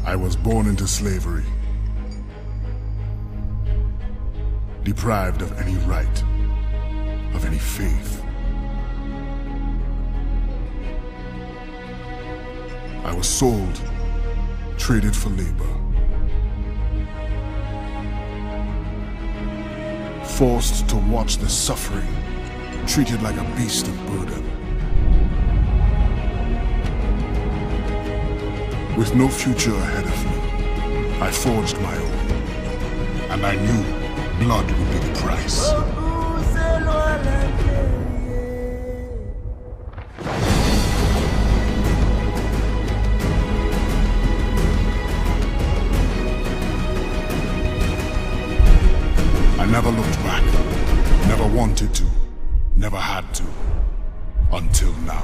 I was born into slavery, deprived of any right, of any faith. I was sold, traded for labor, forced to watch the suffering, treated like a beast of burden. With no future ahead of me, I forged my own, and I knew blood would be the price. I never looked back, never wanted to, never had to, until now.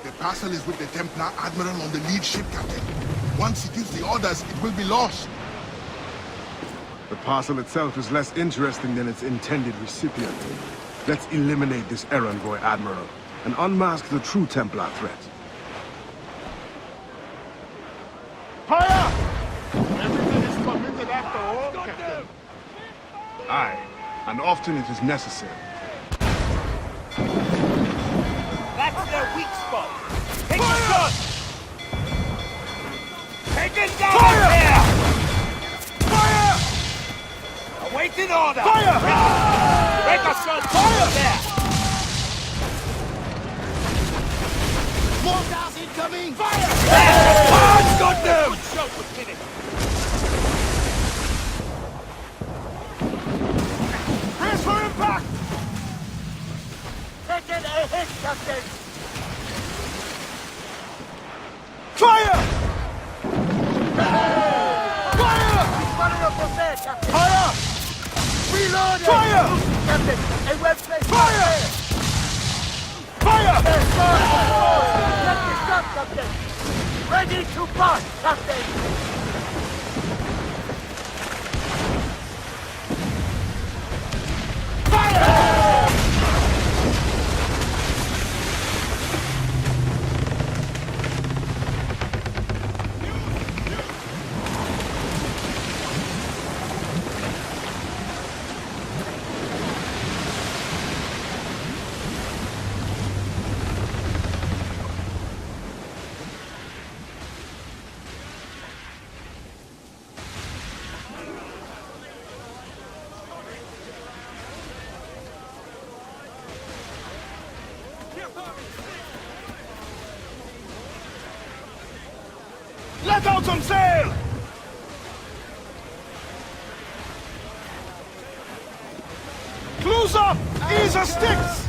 The parcel is with the Templar Admiral on the lead ship, Captain. Once he gives the orders, it will be lost. The parcel itself is less interesting than its intended recipient. Let's eliminate this errand boy, Admiral, and unmask the true Templar threat. Fire! Everything is permitted after all, Captain. Aye, and often it is necessary. That's their weak spot. Take the shot! Take it down! Fire! There! Fire! Awaiting order! Fire! Break a shot! Fire! There! Mortars incoming! Fire! There! Hard got them! Good shot was finished. Brace for impact! Taking a hit, Captain! Fire! Fire! Running up on there, Captain! Fire! Reload! Fire! Captain, a well placed Fire! Fire! There's more! Let me stop, Captain! Ready to pass, Captain! Fire! Let out some sail! Close up! Ease the sticks!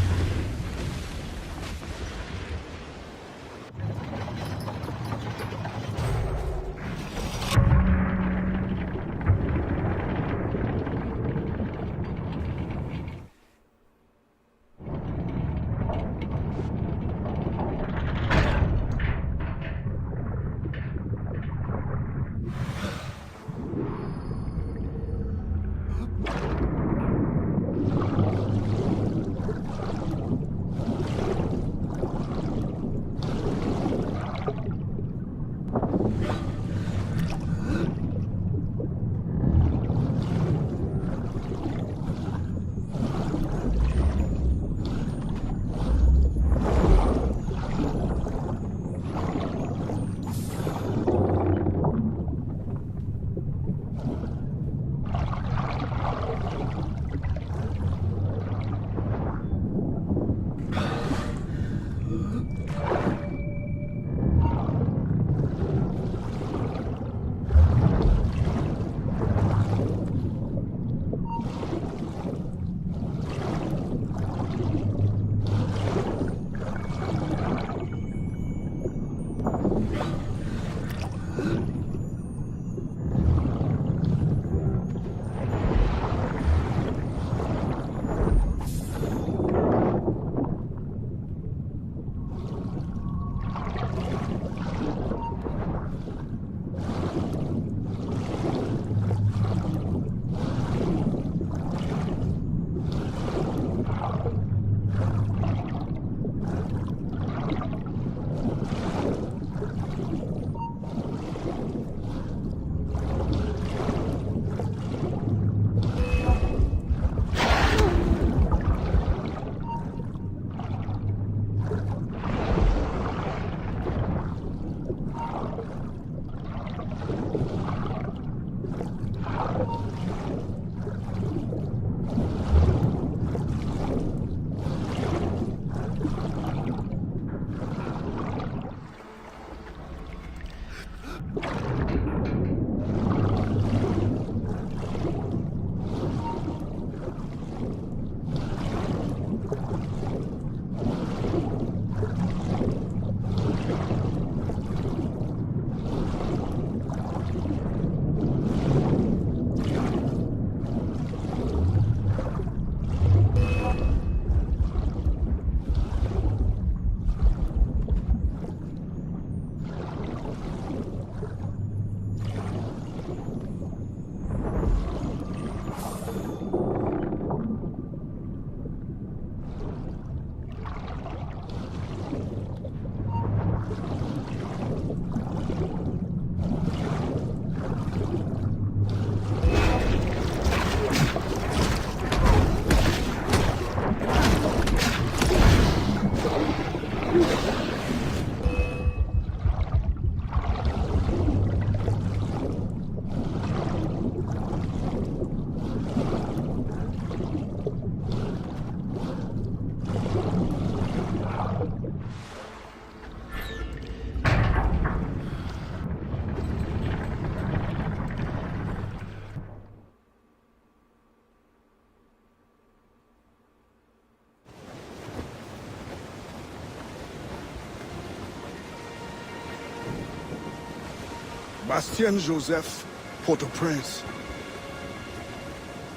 Bastien Joseph, Port-au-Prince.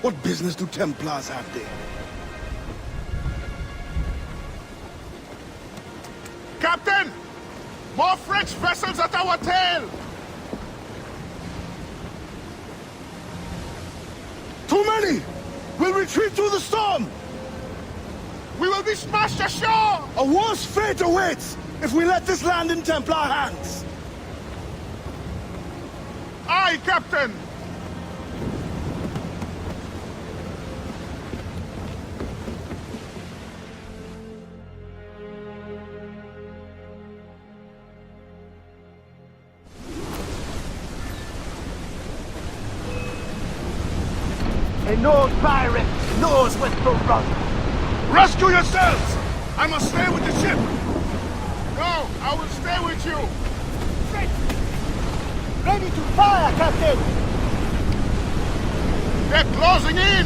What business do Templars have there? Captain! More French vessels at our tail! Too many! We'll retreat through the storm! We will be smashed ashore! A worse fate awaits if we let this land in Templar hands! Aye, Captain! An old pirate knows when to run. Rescue yourselves! I must stay with the ship! No, I will stay with you! Ready to fire, Captain! They're closing in!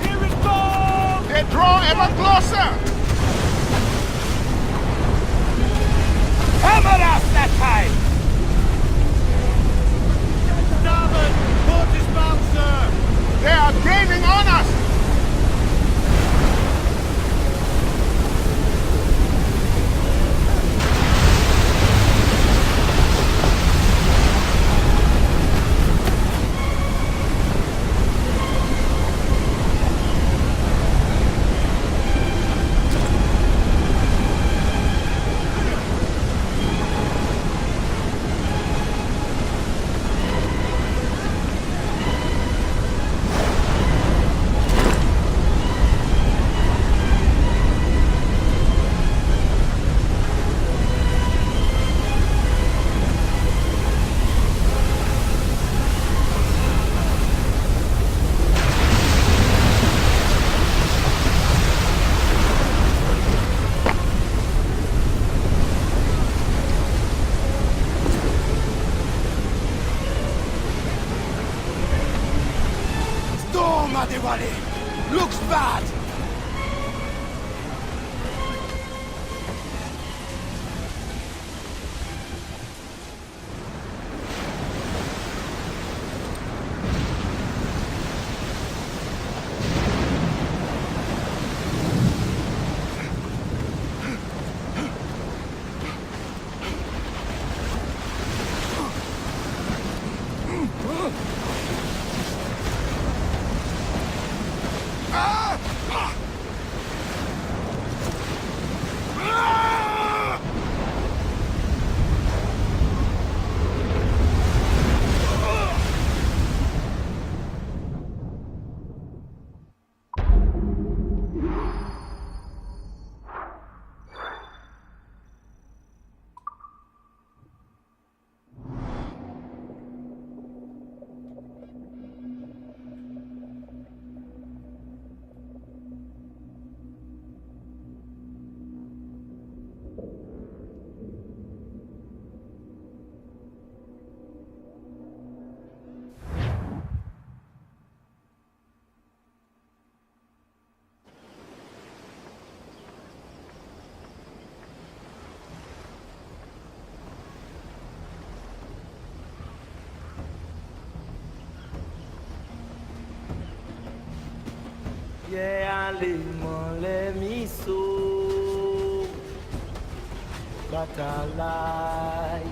Here it comes! They draw ever closer! Hammer us that time! Starboard! Port is bound, sir! They are gaining on us! Looks bad! Yeah, allez-moi les miso, batalai.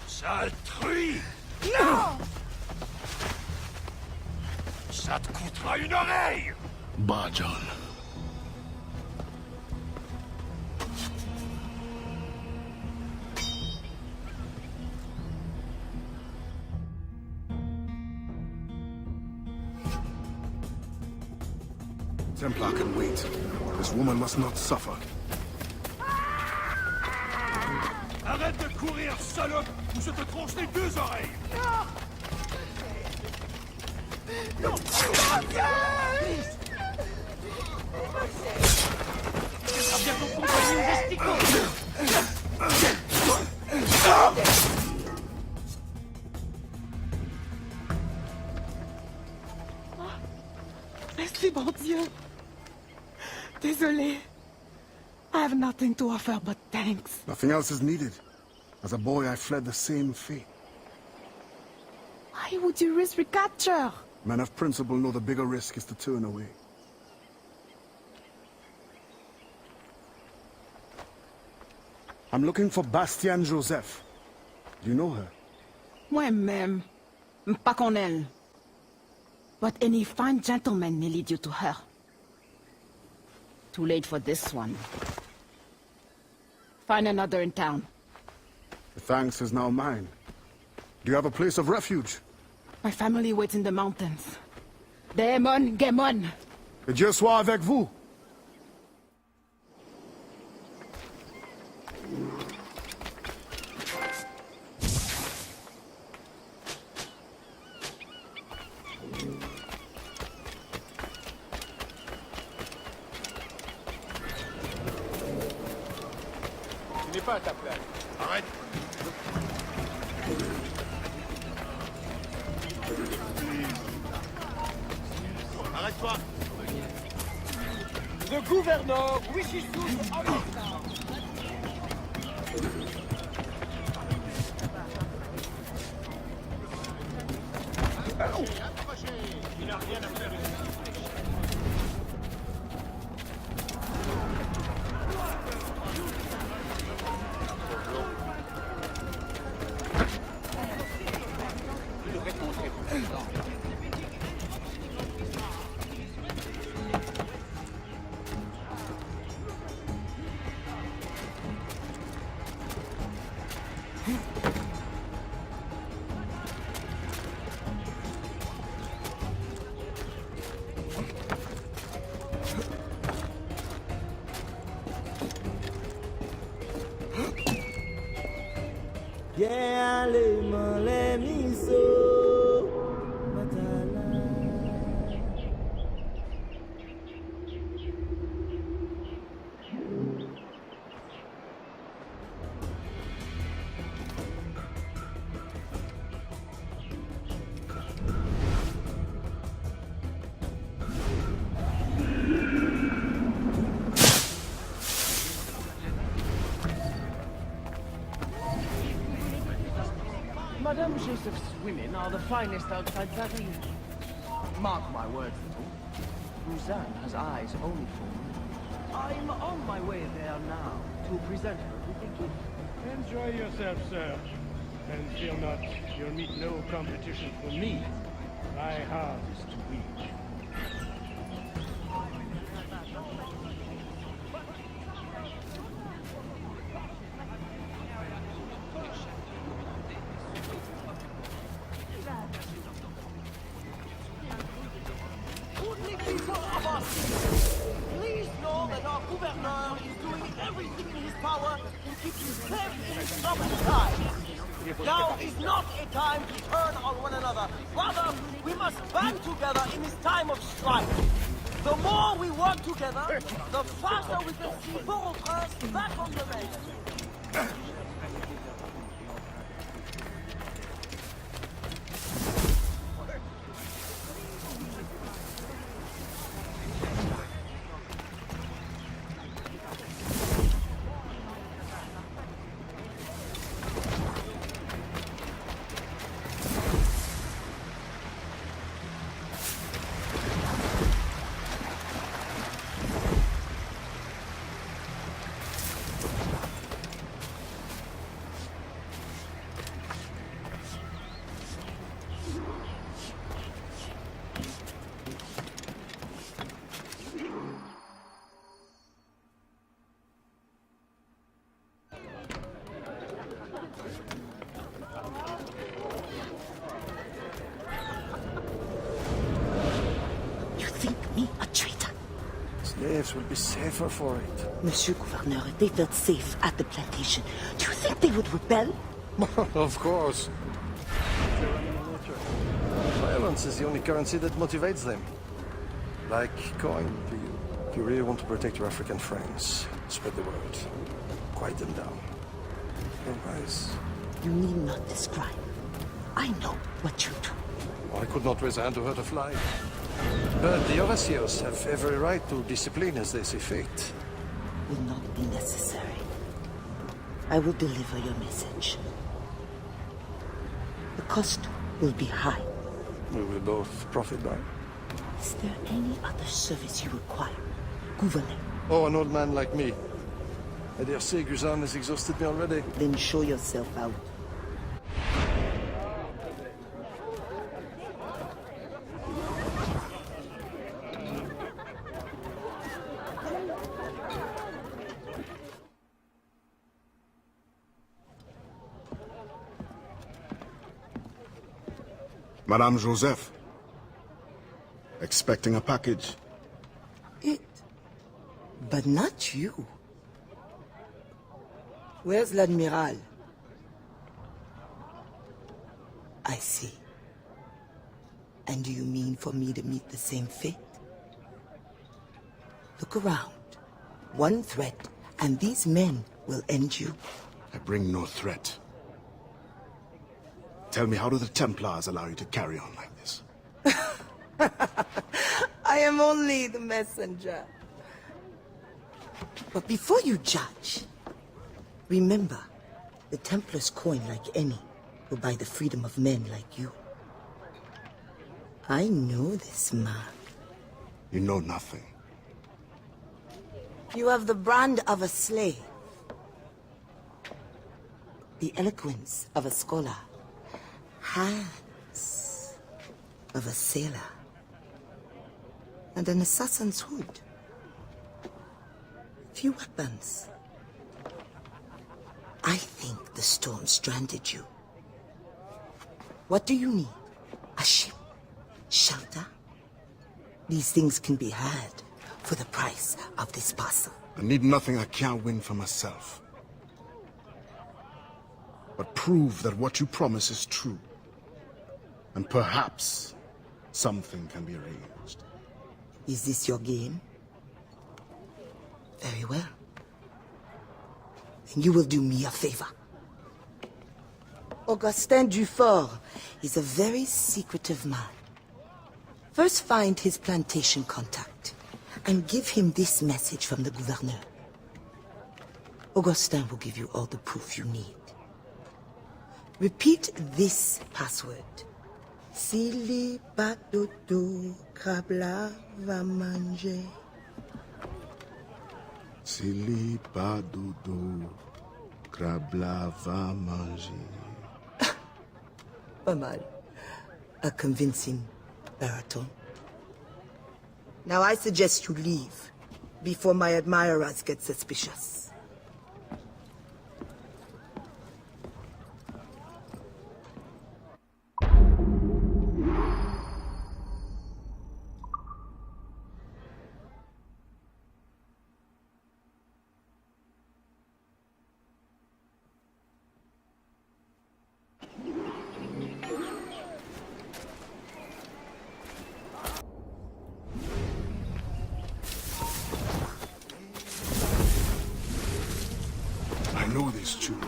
Sale truie! Non! Ça te coûtera une oreille! Bah, John. Templar can wait. This woman must not suffer. courir, salope, ou je te tronche les deux oreilles! Bien ton compagnon gesticule. Merci, bon Dieu. Désolé. I have nothing to offer but thanks. Nothing else is needed. As a boy, I fled the same fate. Why would you risk recapture? Men of principle know the bigger risk is to turn away. I'm looking for Bastian Joseph. Do you know her? Moi-même, pas qu'on elle. But any fine gentleman may lead you to her. Too late for this one. Find another in town. The thanks is now mine. Do you have a place of refuge? My family waits in the mountains. Demon, Gemon. Que Dieu soit avec vous. Tu n'es pas à ta place. Arrête! Arrête-toi! Le gouverneur wishes you to understand. Il n'a rien à faire ici. Bien les mains, les misos, matala. Madame Joseph's women are the finest outside Paris. Mark my words, little. Rouzanne has eyes only for me. I'm on my way there now to present her with a gift. Enjoy yourself, sir. And fear not, you'll meet no competition for me. My heart is too weak. Goodly people of our city, please know that our gouverneur is doing everything in his power to keep you safe in these troubled times. Now is not a time to turn on one another. Rather, we must band together in this time of strife. The more we work together, the faster we can see Port-au-Prince back on the map. place will be safer for it. Monsieur Gouverneur, if they felt safe at the plantation, do you think they would rebel? Of course. Violence is the only currency that motivates them. Like coin to you. If you really want to protect your African friends, spread the word. Quiet them down. Otherwise... You need not describe. I know what you do. I could not raise a hand to hurt a fly. But the overseers have every right to discipline as they see fit. Will not be necessary. I will deliver your message. The cost will be high. We will both profit by. Is there any other service you require, Gouverneur? Oh, an old man like me. I dare say Guzan has exhausted me already. Then show yourself out. Madame Joseph. Expecting a package. It. But not you. Where's l'Admiral? I see. And do you mean for me to meet the same fate? Look around. One threat, and these men will end you. I bring no threat. Tell me, how do the Templars allow you to carry on like this? I am only the messenger. But before you judge, remember, the Templars' coin, like any, will buy the freedom of men like you. I know this man. You know nothing. You have the brand of a slave, the eloquence of a scholar, hands of a sailor, and an assassin's hood. Few weapons. I think the storm stranded you. What do you need? A ship? Shelter? These things can be had for the price of this parcel. I need nothing I can't win for myself. But prove that what you promise is true. And perhaps something can be arranged. Is this your game? Very well. Then you will do me a favor. Augustin Dufort is a very secretive man. First find his plantation contact and give him this message from the gouverneur. Augustin will give you all the proof you need. Repeat this password. Sili patoto krabla va manger. Sili pas dodo, krabla va manger. Pas mal. A convincing baritone. Now I suggest you leave before my admirers get suspicious. I know this too.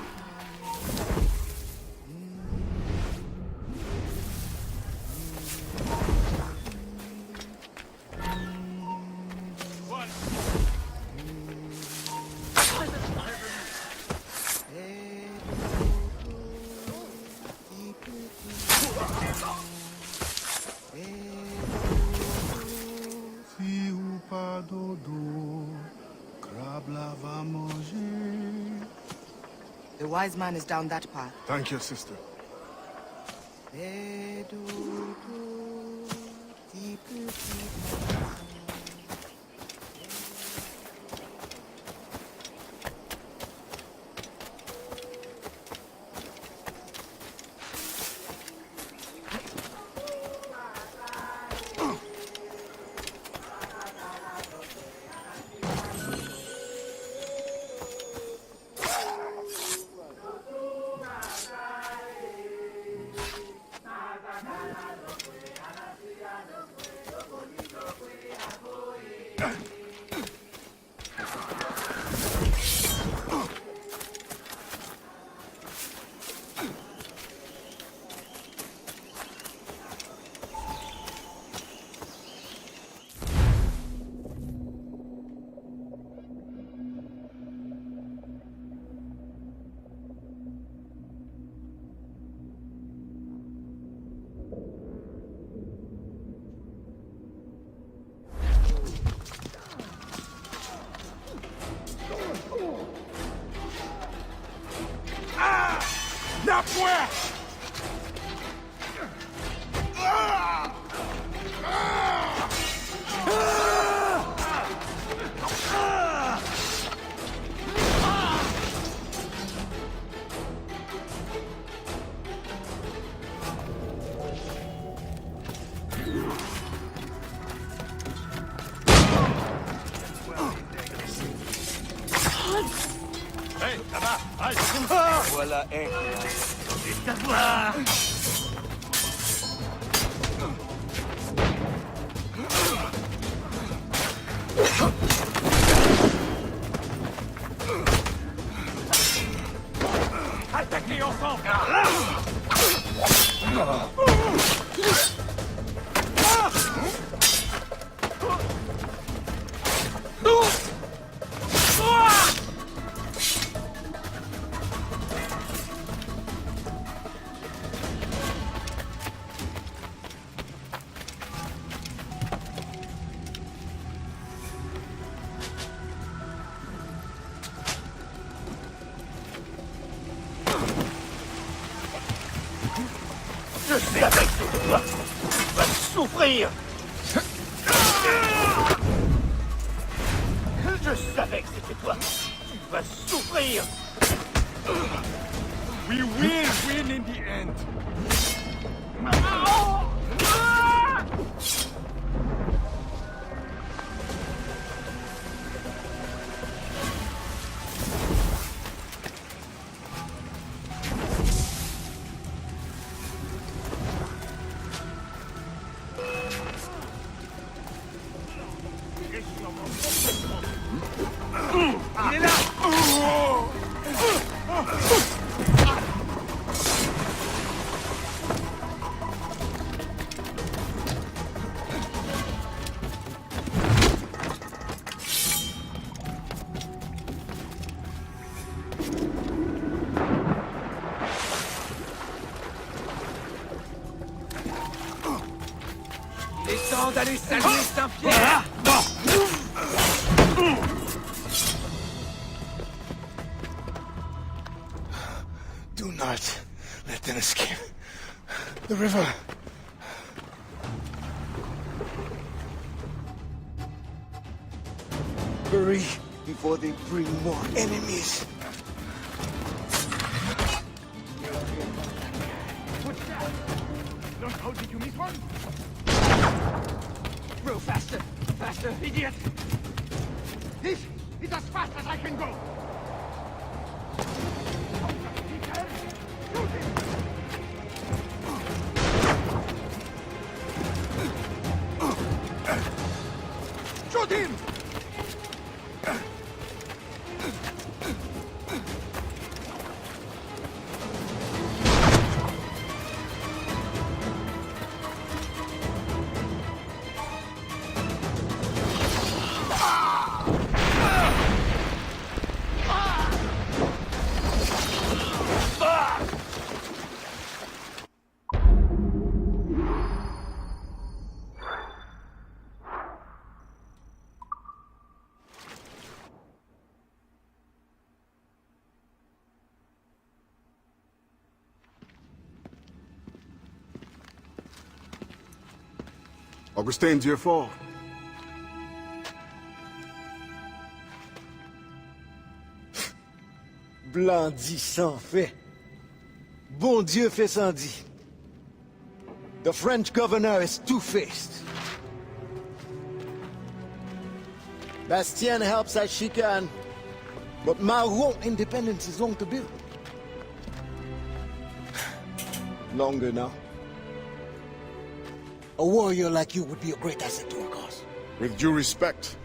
The wise man is down that path. Thank you, sister. Aide-moi! Hey, là-bas, halte. Voilà un. C'est à voir. Attaquez ensemble. Je sais avec toi. Tu vas souffrir. Je savais que c'était toi. Tu vas souffrir. We will win in the end. Il est là. Il est temps d'aller saluer Saint-Pierre. Do not let them escape. The river. Hurry before they bring more enemies. How did you miss one? Row faster, faster, idiot. This is as fast as I can go. Shoot him! Augustin, Dieu fort. Blanc dit sans fait. Bon Dieu fait sans dit. The French governor is two-faced. Bastien helps as she can, but Maroon independence is long to build. Longer now. A warrior like you would be a great asset to our cause. With due respect,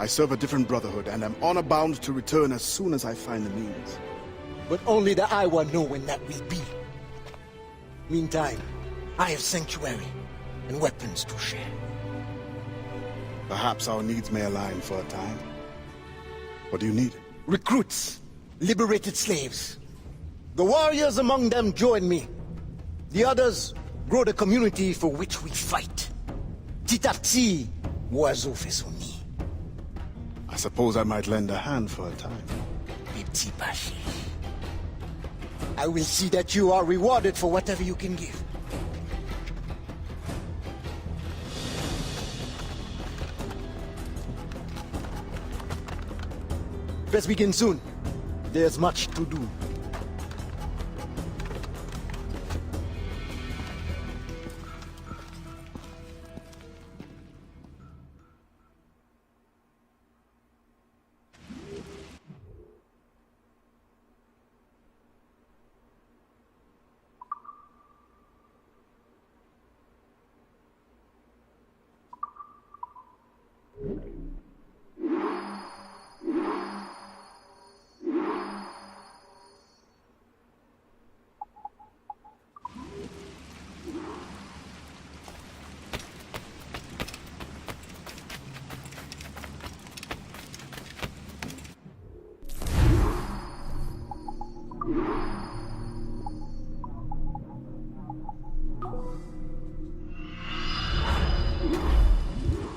I serve a different brotherhood, and am honor-bound to return as soon as I find the means. But only the Iowa know when that will be. Meantime, I have sanctuary and weapons to share. Perhaps our needs may align for a time. What do you need? Recruits, liberated slaves. The warriors among them join me. The others grow the community for which we fight. Petit à petit, oiseau fait son nid. I suppose I might lend a hand for a time. Les petits pachés. I will see that you are rewarded for whatever you can give. Let's begin soon. There's much to do.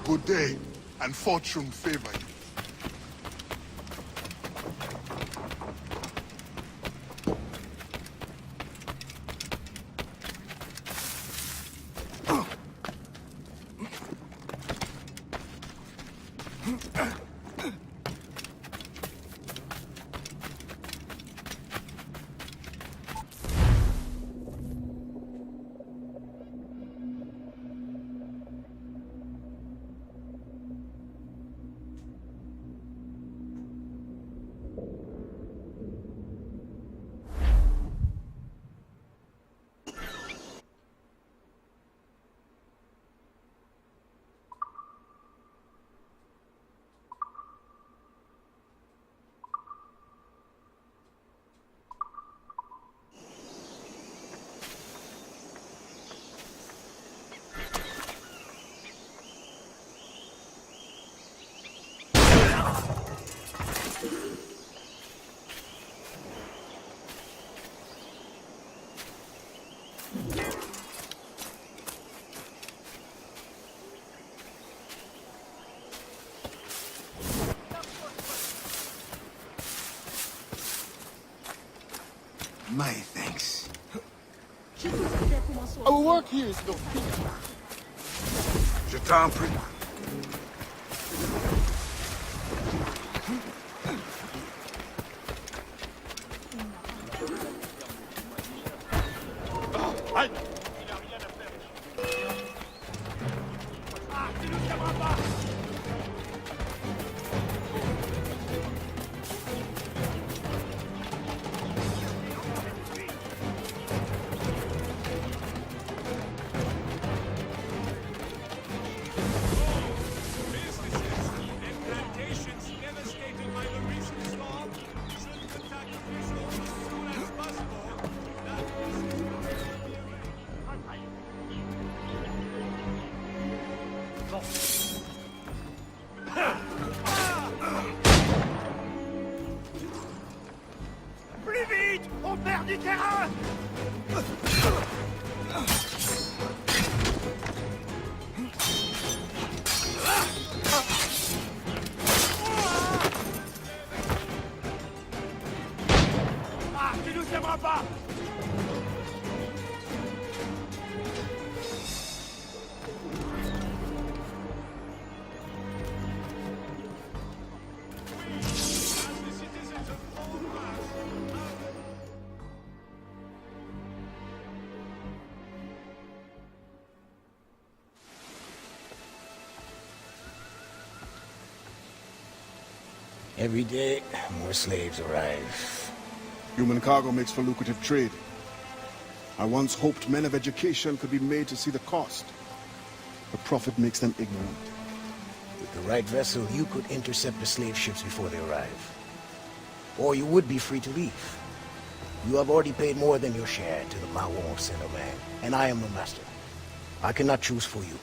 Good day, and fortune favor you. My thanks. Our work here is not finished. Je t'en prie. Plus vite! On perd du terrain! Ah, tu nous aimeras pas! Every day, more slaves arrive. Human cargo makes for lucrative trade. I once hoped men of education could be made to see the cost. The profit makes them ignorant. With the right vessel, you could intercept the slave ships before they arrive. Or you would be free to leave. You have already paid more than your share to the Mawon Center man, and I am the master. I cannot choose for you.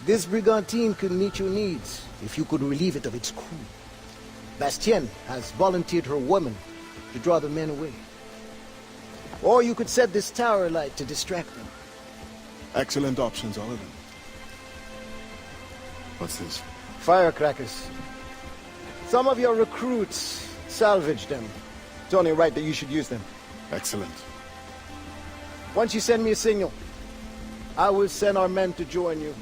This brigantine could meet your needs if you could relieve it of its crew. Bastien has volunteered her women to draw the men away. Or you could set this tower light to distract them. Excellent options, all of them. What's this? Firecrackers. Some of your recruits salvaged them. It's only right that you should use them. Excellent. Once you send me a signal, I will send our men to join you.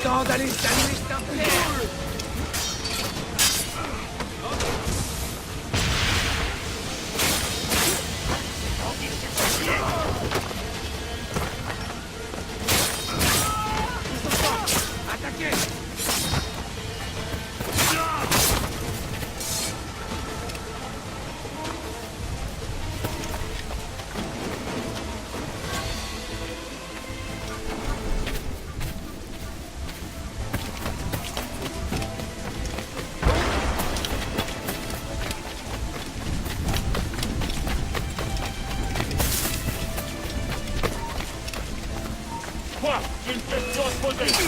Temps d'aller saluer cet enfer. Attaquez. Quoi? J'ai une question à te poser.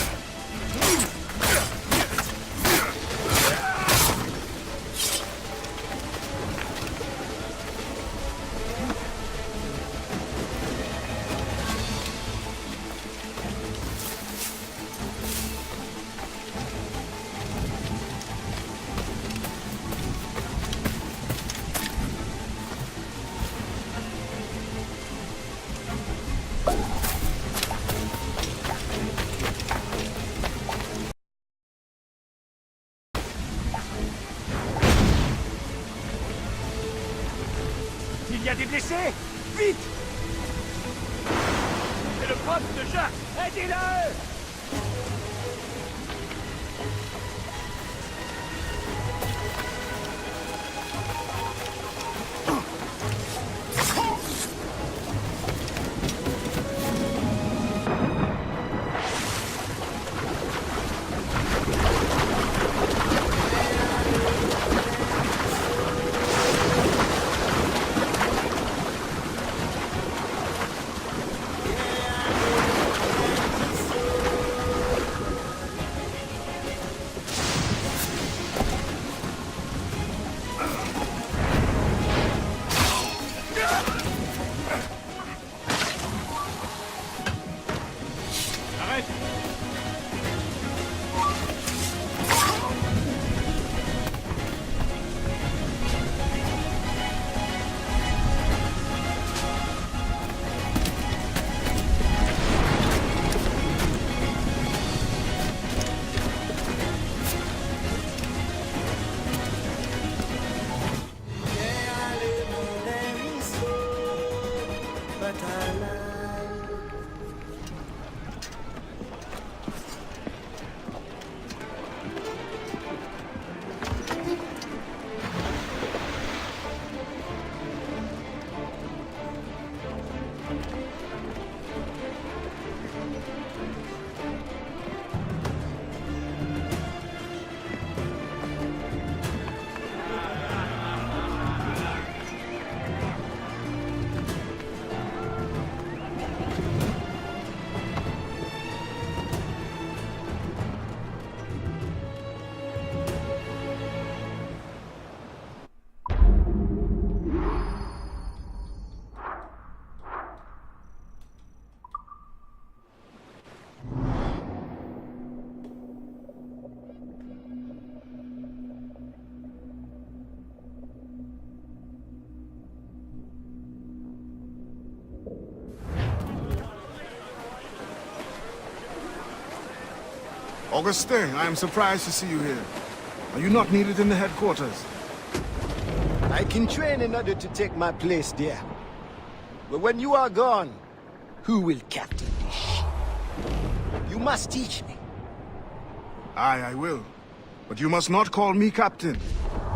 y a des blessés? Vite! C'est le poste de Jacques! Aidez-le! Auguste, I am surprised to see you here. Are you not needed in the headquarters? I can train in order to take my place there. But when you are gone, who will captain this ship? You must teach me. Aye, I will. But you must not call me captain.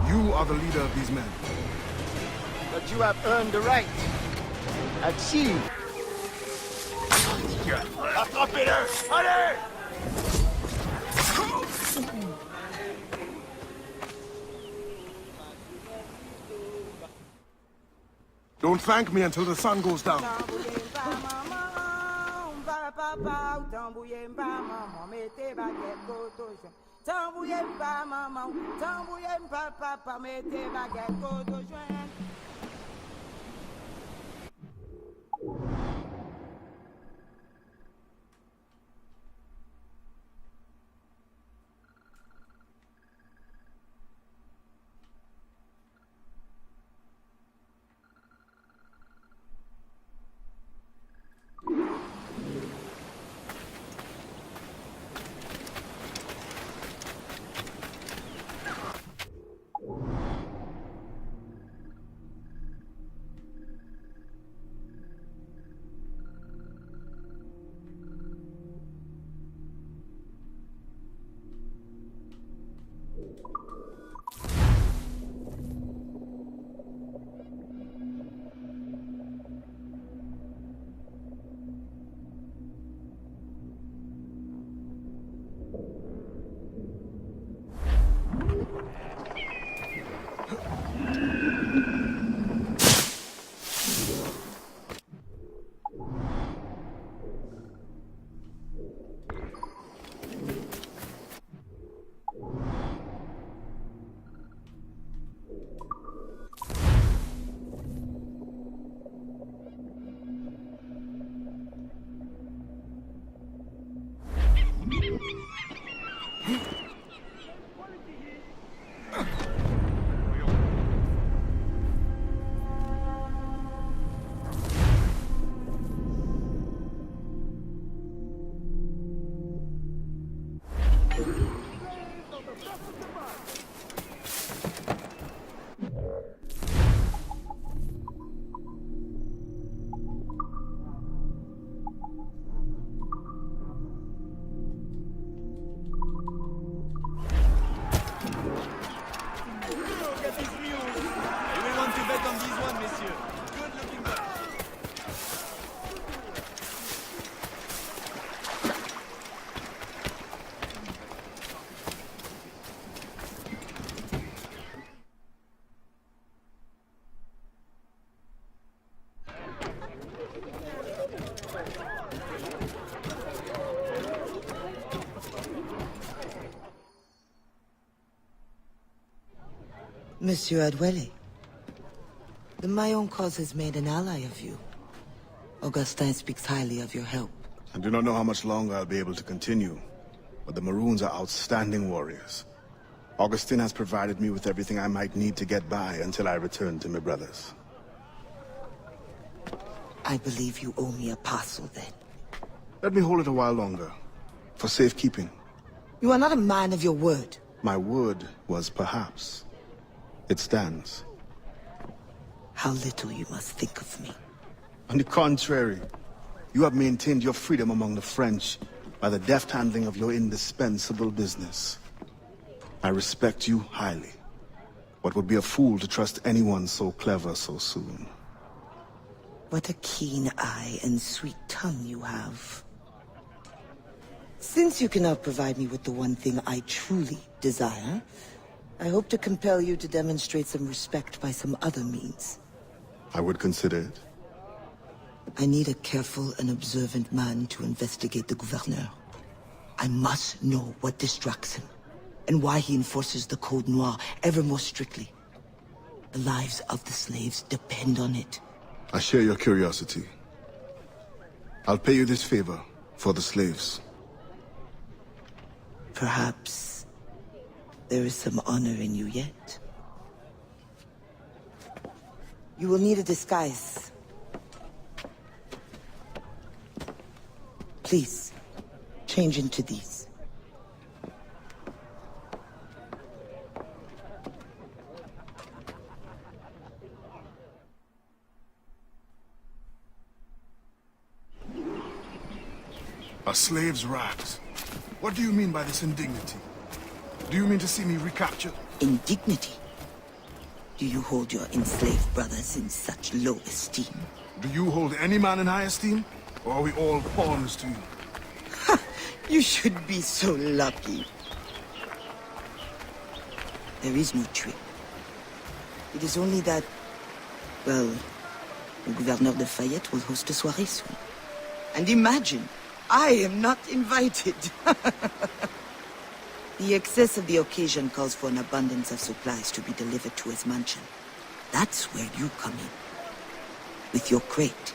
You are the leader of these men. But you have earned the right. Achieve. Attrapez-le! Allez! Don't thank me until the sun goes down. Monsieur Adwele, the Mayon cause has made an ally of you. Augustin speaks highly of your help. I do not know how much longer I'll be able to continue, but the Maroons are outstanding warriors. Augustin has provided me with everything I might need to get by until I return to my brothers. I believe you owe me a parcel then. Let me hold it a while longer, for safekeeping. You are not a man of your word. My word was perhaps. It stands. How little you must think of me. On the contrary, you have maintained your freedom among the French by the deft handling of your indispensable business. I respect you highly, but would be a fool to trust anyone so clever so soon. What a keen eye and sweet tongue you have. Since you cannot provide me with the one thing I truly desire, I hope to compel you to demonstrate some respect by some other means. I would consider it. I need a careful and observant man to investigate the gouverneur. I must know what distracts him, and why he enforces the Code Noir ever more strictly. The lives of the slaves depend on it. I share your curiosity. I'll pay you this favor for the slaves. Perhaps there is some honor in you yet. You will need a disguise. Please, change into these. A slave's rags. What do you mean by this indignity? Do you mean to see me recaptured? Indignity? Do you hold your enslaved brothers in such low esteem? Do you hold any man in high esteem? Or are we all pawns to you? You should be so lucky. There is no trick. It is only that, well, the Gouverneur de Fayette will host a soirée soon. And imagine, I am not invited. The excess of the occasion calls for an abundance of supplies to be delivered to his mansion. That's where you come in. With your crate,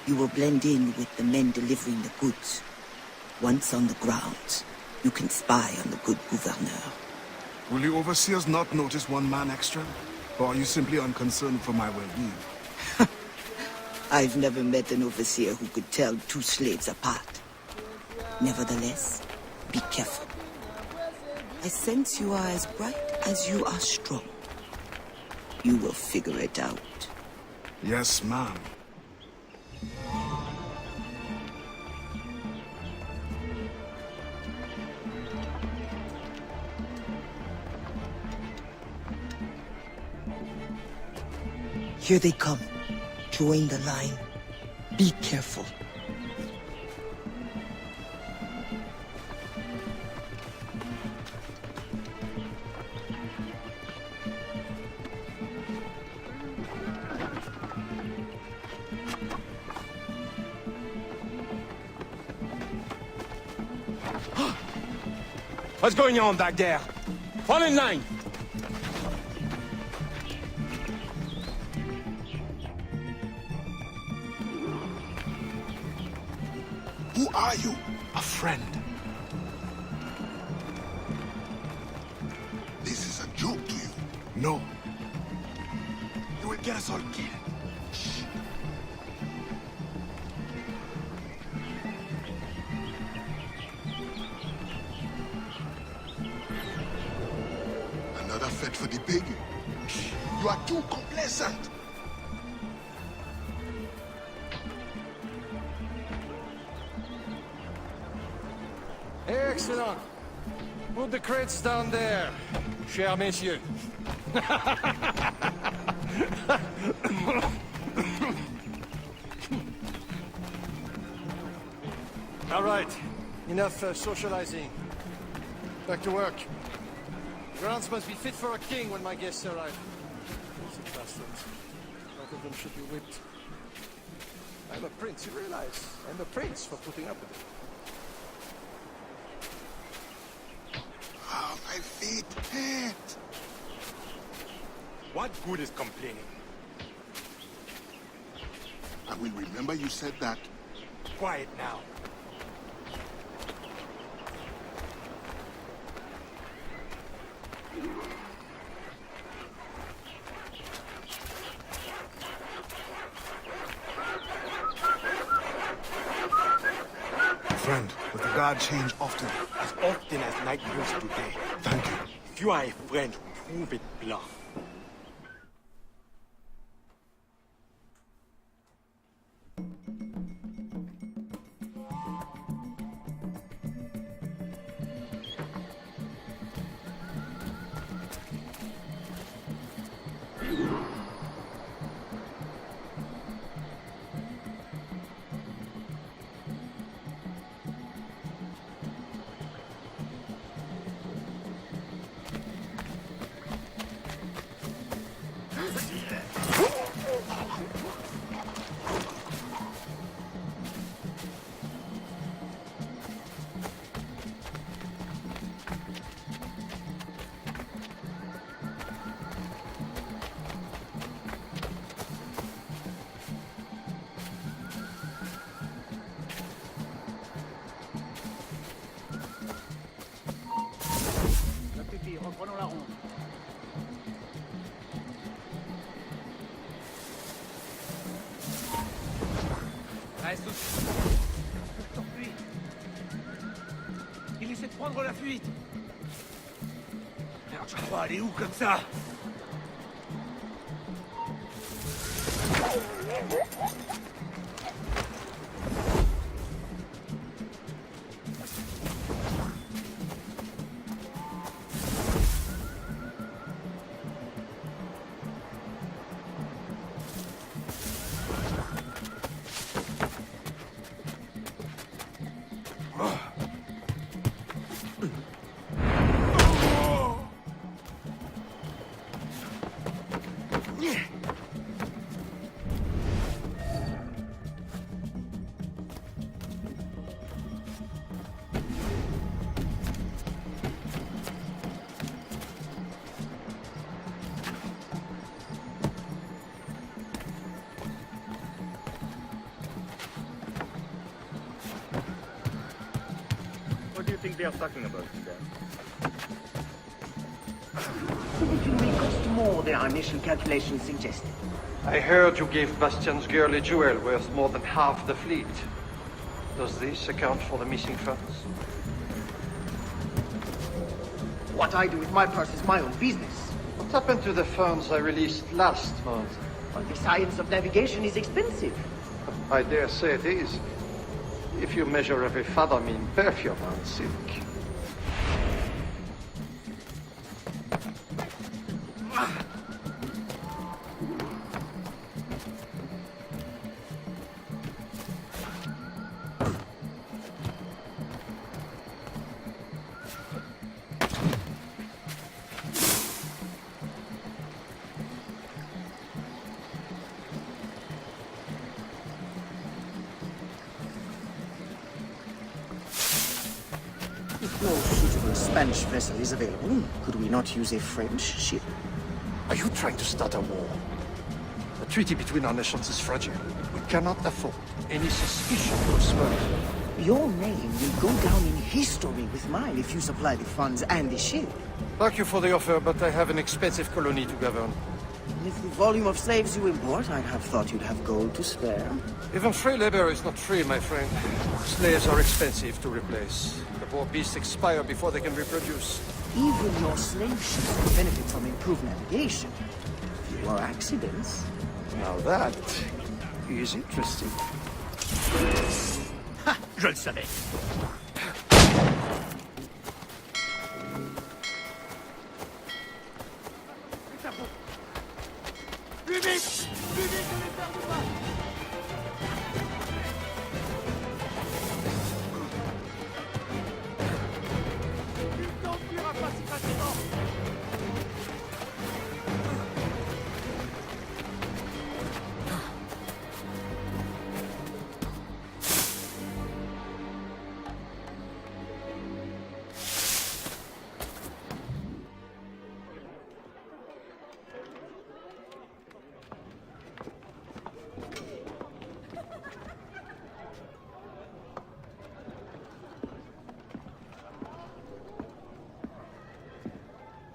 you will blend in with the men delivering the goods. Once on the grounds, you can spy on the good gouverneur. Will the overseers not notice one man extra? Or are you simply unconcerned for my well-being? I've never met an overseer who could tell two slaves apart. Nevertheless, be careful. I sense you are as bright as you are strong. You will figure it out. Yes, ma'am. Here they come. Join the line. Be careful. What's going on back there? Fall in line! Who are you? A friend. This is a joke to you. No. You will get us all killed. Another fete for the pig? You are too complacent. Excellent. Put the crates down there, chers messieurs. All right, enough socializing. Back to work. Grounds must be fit for a king when my guests arrive. Those bastards. Both of them should be whipped. I'm a prince, you realize? I'm a prince for putting up with it. Oh, my feet hurt. What good is complaining? I will remember you said that. Quiet now. Friend, does the guard change often? As often as night moves today. Thank you. If you are a friend, prove it bluff. Reprenons la ronde. Reste aussi. T'enfuis. Il essaie de prendre la fuite. Merde, je crois aller où comme ça? What do you think they are talking about there? It will cost more than our initial calculations suggested. I heard you gave Bastian's girl a jewel worth more than half the fleet. Does this account for the missing funds? What I do with my purse is my own business. What happened to the funds I released last month? But the science of navigation is expensive. I dare say it is. If you measure every fathom in perfume and silk. If no suitable Spanish vessel is available, could we not use a French ship? Are you trying to start a war? The treaty between our nations is fragile. We cannot afford any suspicion of smuggling. Your name will go down in history with mine if you supply the funds and the ship. Thank you for the offer, but I have an expensive colony to govern. With the volume of slaves you import, I'd have thought you'd have gold to spare. Even free labor is not free, my friend. Slaves are expensive to replace. The poor beasts expire before they can reproduce. Even your slave ships will benefit from improved navigation. Fewer accidents. Now that is interesting. Ha! Je le savais. Plus vite! Plus vite, ne les perdons pas! Tu t'enfuiras pas si facilement!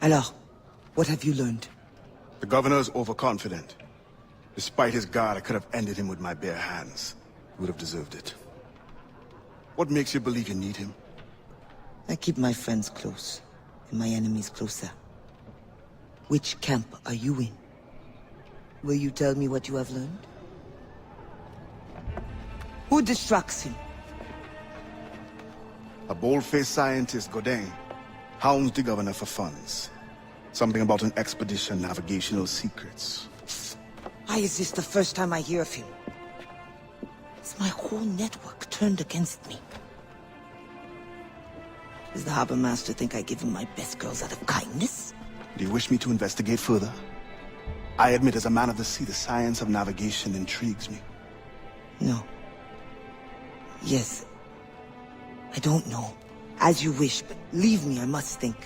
Alors, what have you learned? The governor's overconfident. Despite his guard, I could have ended him with my bare hands. He would have deserved it. What makes you believe you need him? I keep my friends close, and my enemies closer. Which camp are you in? Will you tell me what you have learned? Who distracts him? A bold-faced scientist, Godin, hounds the governor for funds. Something about an expedition, navigational secrets. Why is this the first time I hear of him? Is my whole network turned against me? Does the harbor master think I give him my best girls out of kindness? Do you wish me to investigate further? I admit, as a man of the sea, the science of navigation intrigues me. No. Yes. I don't know. As you wish, but leave me, I must think.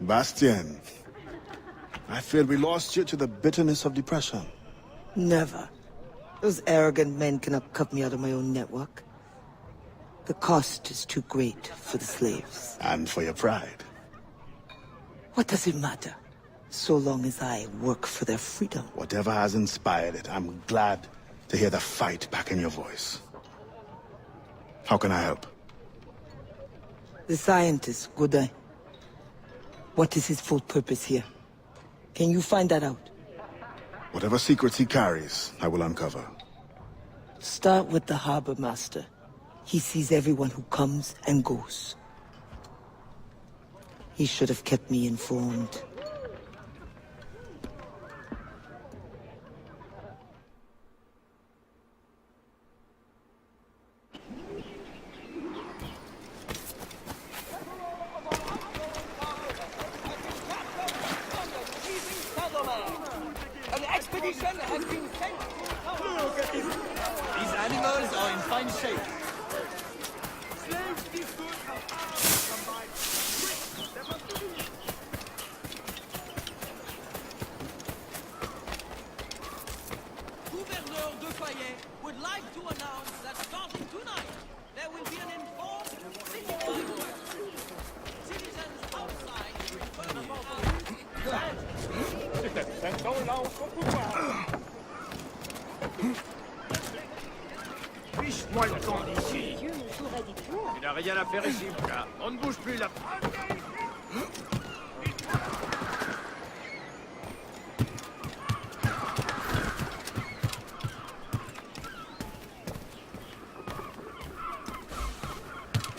Bastien, I fear we lost you to the bitterness of depression. Never. Those arrogant men cannot cut me out of my own network. The cost is too great for the slaves. And for your pride. What does it matter? So long as I work for their freedom. Whatever has inspired it, I'm glad to hear the fight back in your voice. How can I help? The scientist, Godin. What is his full purpose here? Can you find that out? Whatever secrets he carries, I will uncover. Start with the harbor master. He sees everyone who comes and goes. He should have kept me informed. An expedition has been sent to These animals are in fine shape. Gouverneur de Fayet would like to announce that starting tonight, there will be an informed city firework. Citizens outside Fiche-moi le camp d'ici. Il n'a rien à faire ici, là. On ne bouge plus là.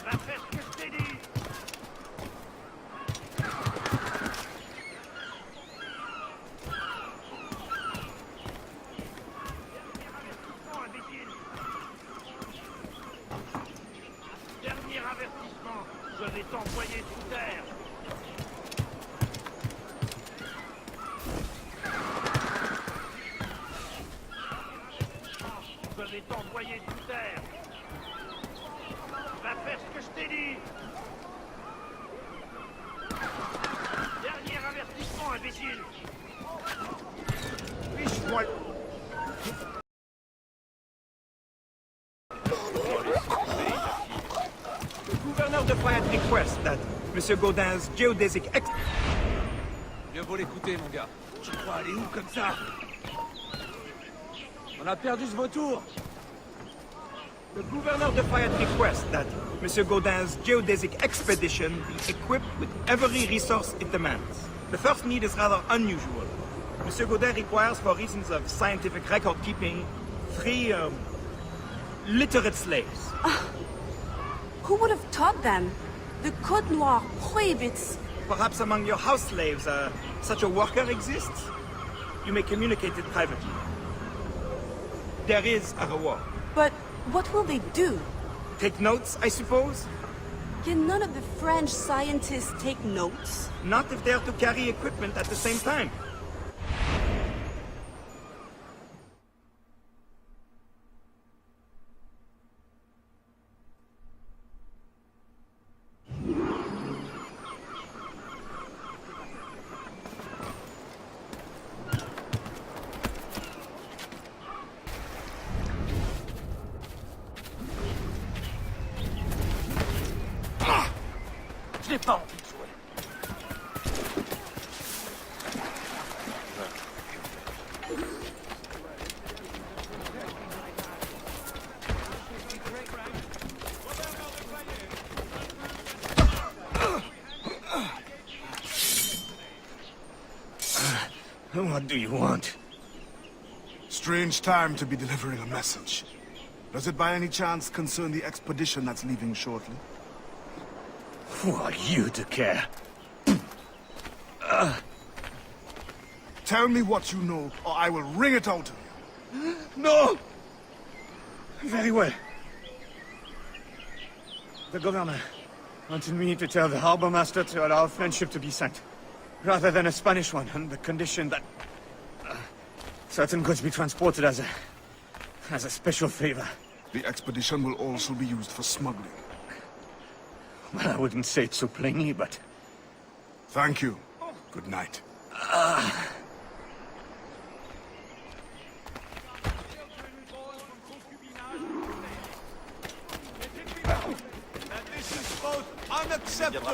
Va faire ce que je t'ai dit. Dernier avertissement, je vais t'envoyer sous terre. Je vais t'envoyer sous terre. Va faire ce que je t'ai dit. Dernier avertissement, imbécile. Fiche-moi le... Gouverneur de Fayette request that Monsieur Gaudin's geodesic ex... Mieux vaut l'écouter, mon gars. Tu crois aller où comme ça? On a perdu ce vautour. The Gouverneur de Fayette request that Monsieur Gaudin's geodesic expedition be equipped with every resource it demands. The first need is rather unusual. Monsieur Gaudin requires, for reasons of scientific record-keeping, 3, literate slaves. Who would have taught them? The Code Noir prohibits Perhaps among your house slaves, such a worker exists? You may communicate it privately. There is a reward. But what will they do? Take notes, I suppose? Can none of the French scientists take notes? Not if they are to carry equipment at the same time. Je n'ai pas envie de jouer. What do you want? Strange time to be delivering a message. Does it by any chance concern the expedition that's leaving shortly? Who are you to care? Tell me what you know, or I will wring it out of you. No! Very well. The governor wanted me to tell the harbor master to allow a French ship to be sent, rather than a Spanish one, on the condition that certain goods be transported as a special favor. The expedition will also be used for smuggling. Well, I wouldn't say it so plainly, but... Thank you. Good night. This is both unacceptable.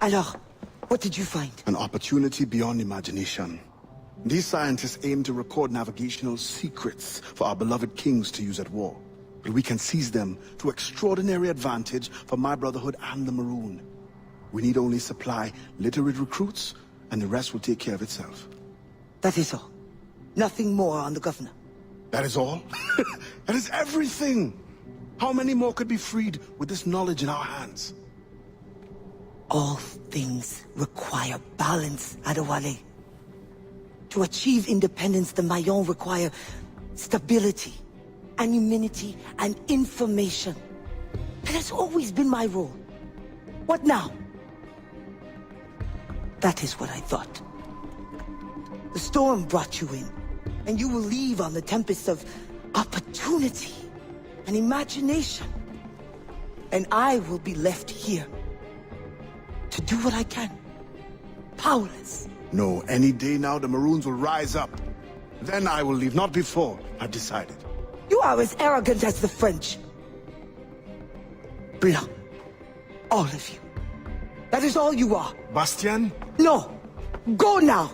Alors, what did you find? An opportunity beyond imagination. These scientists aim to record navigational secrets for our beloved kings to use at war. And we can seize them to extraordinary advantage for my brotherhood and the Maroon. We need only supply literate recruits, and the rest will take care of itself. That is all. Nothing more on the governor. That is all? That is everything! How many more could be freed with this knowledge in our hands? All things require balance, Adewale. To achieve independence, the Mayans require stability, anonymity, and information. That has always been my role. What now? That is what I thought. The storm brought you in, and you will leave on the tempest of opportunity and imagination. And I will be left here to do what I can. Powerless. No, any day now the Maroons will rise up. Then I will leave, not before. I've decided. You are as arrogant as the French. Blanc. All of you. That is all you are. Bastien? No. Go now.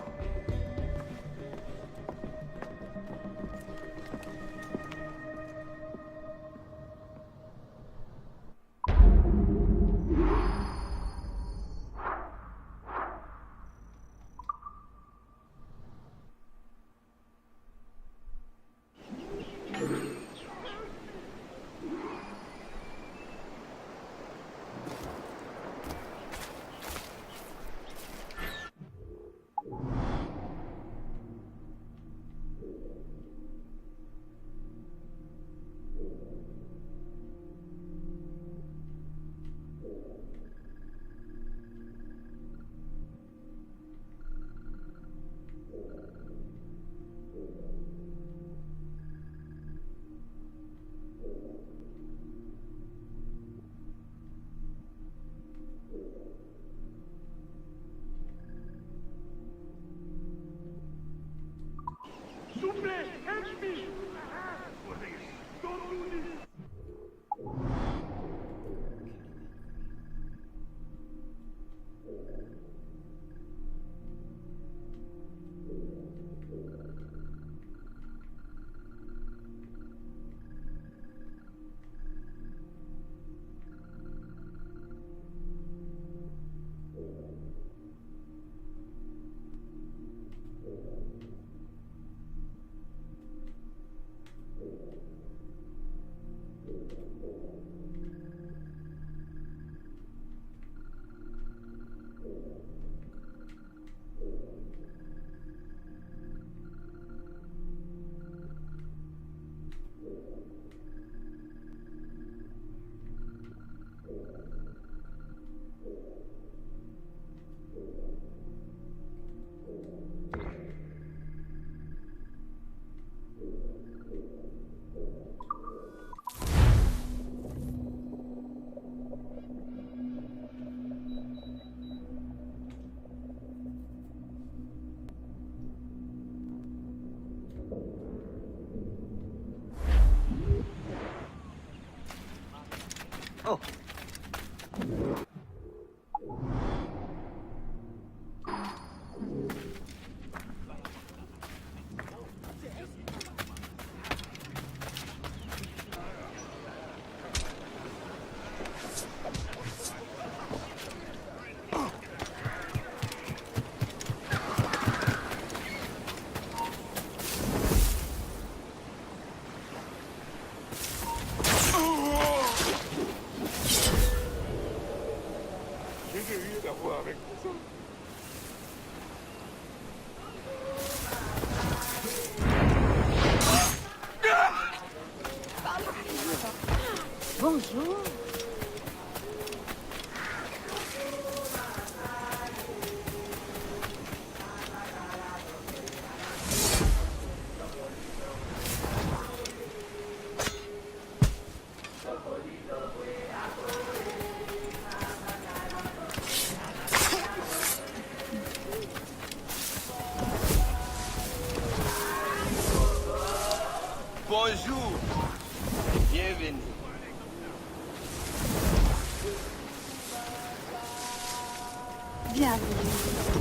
Bienvenue.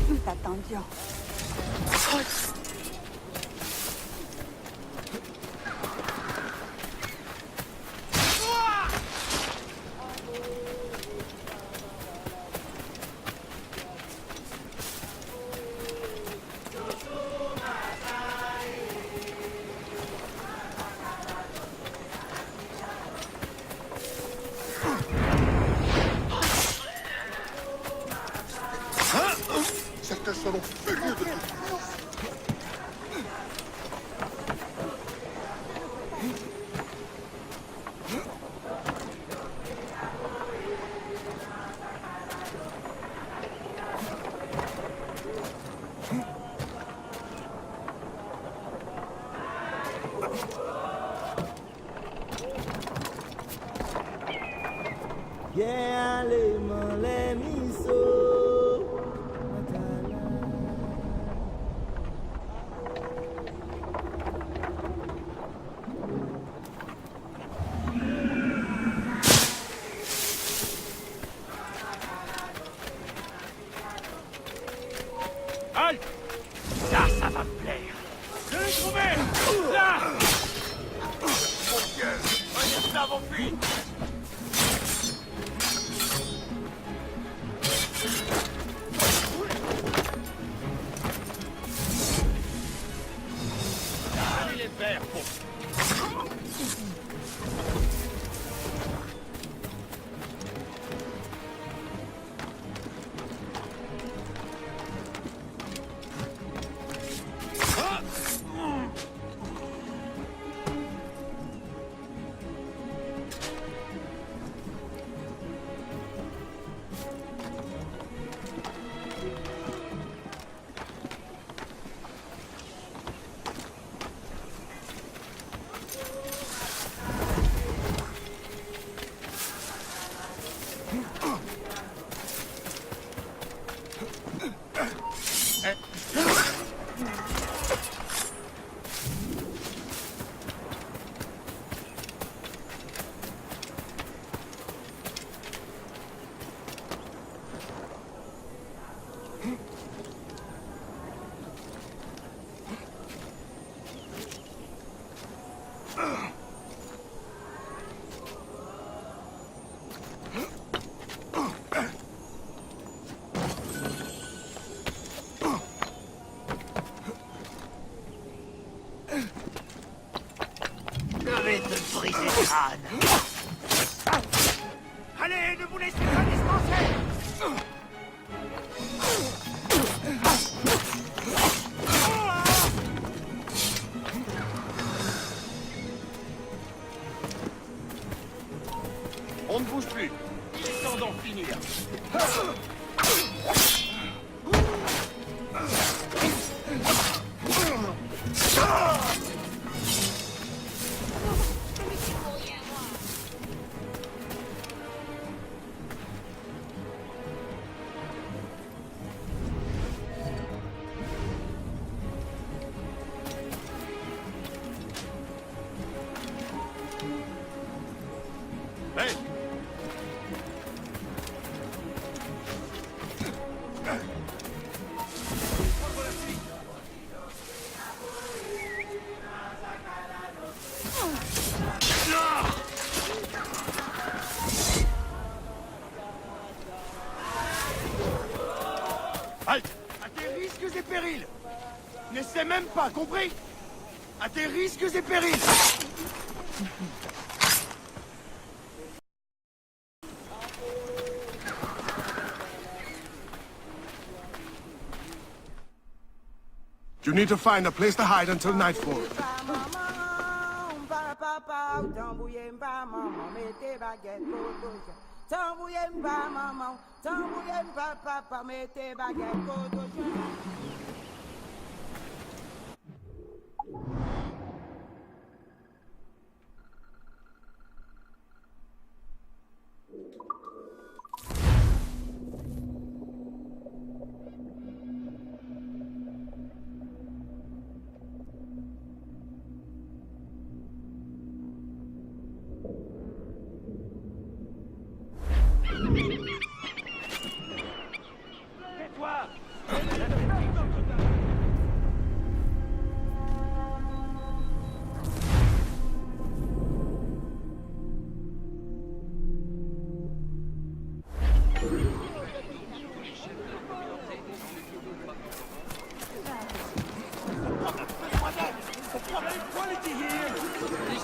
Nous t'attendions. Certains seront furieux de nous. Yeah, les miso. Halt! Là, ça va me plaire. Je l'ai trouvé! Là! Mon Dieu! Voyez ça, mon fils! Allez les verts, bon. Je vais te briser le crâne. Allez, ne vous laissez pas dispenser! On ne bouge plus. Il est temps d'en finir. Hey! Halt! À tes risques et périls! N'essaie même pas, compris? À tes risques et périls! You need to find a place to hide until nightfall. These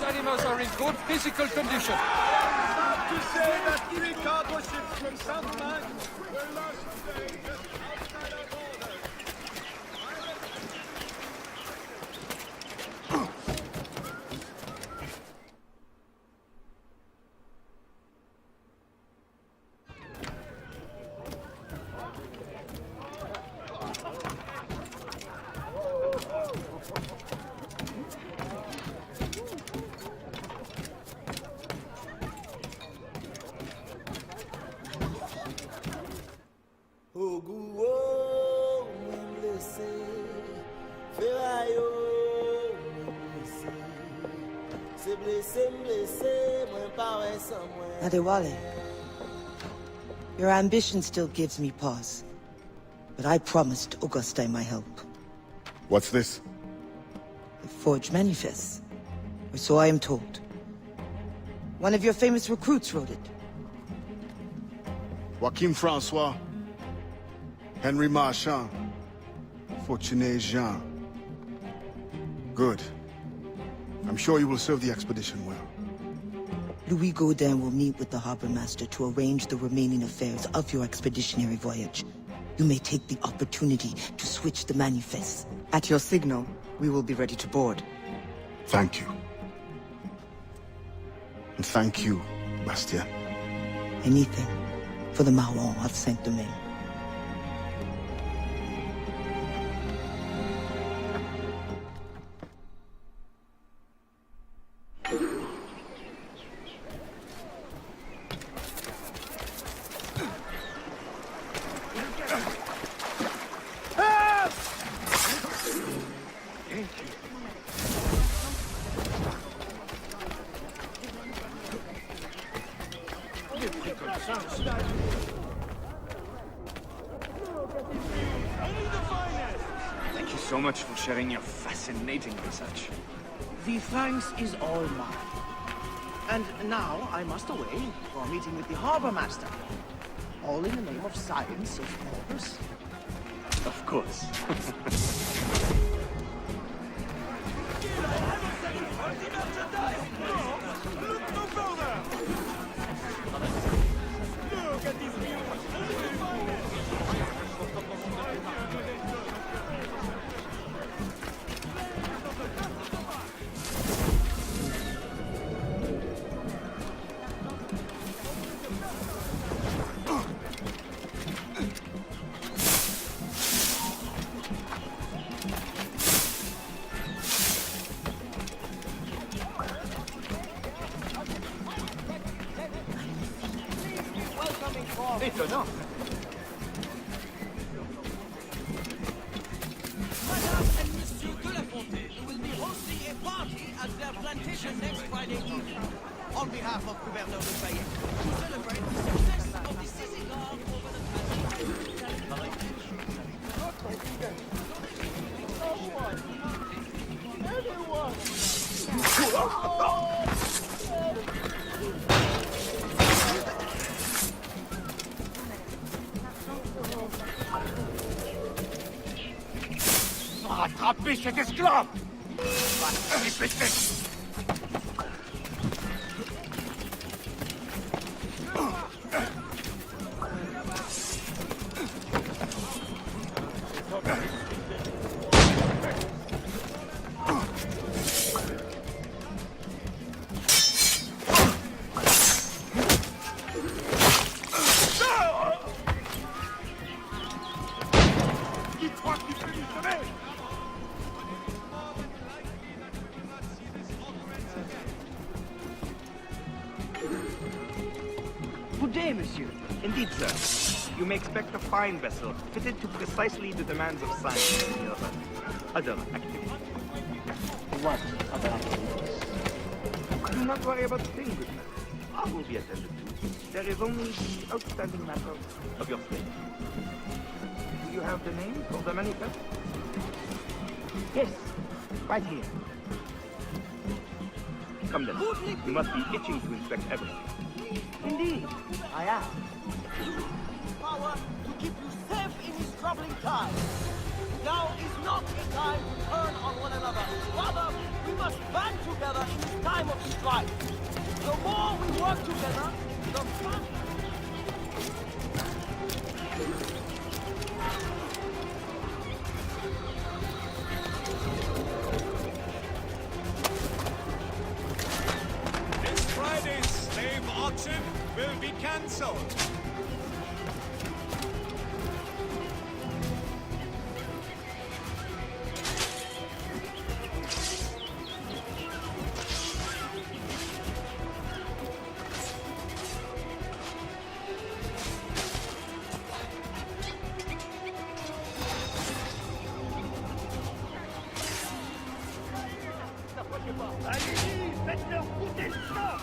animals are in good physical condition. To say that giving cargo ships from Southland were lost today just outside our borders. Adewale, your ambition still gives me pause. But I promised Auguste my help. What's this? The forged manifest. Or so I am told. One of your famous recruits wrote it. Joachim Francois, Henry Marchand, Fortuné Jean. Good. I'm sure you will serve the expedition well. Louis Gaudin will meet with the harbor master to arrange the remaining affairs of your expeditionary voyage. You may take the opportunity to switch the manifest. At your signal, we will be ready to board. Thank you. And thank you, Bastien. Anything for the Marron of Saint-Domingue. Thank you so much for sharing your fascinating research. The thanks is all mine. And now I must away for a meeting with the harbor master. All in the name of science, of course. Of course. Étonnant. Madame and Monsieur de la Fontaine will be hosting a party at their plantation next Friday evening. On behalf of Gouverneur de Fayette, to celebrate the success of the Sicilian over the Attrapez cet esclave! Va répéter! Good day, monsieur. Indeed, sir. You may expect a fine vessel, fitted to precisely the demands of science and your other activities. What other activities? Do not worry about the thing, good man. All will be attended to. There is only the outstanding matter of your fate. you have the name of the manifest? Yes, right here. Come then. You must be itching to inspect everything. Indeed, I am. Power to keep you safe in these troubling times. Now is not a time to turn on one another. Rather, we must band together in this time of strife. The more we work together, the faster. This Friday's slave auction will be cancelled. Allez-y, faites-leur goûter le sang!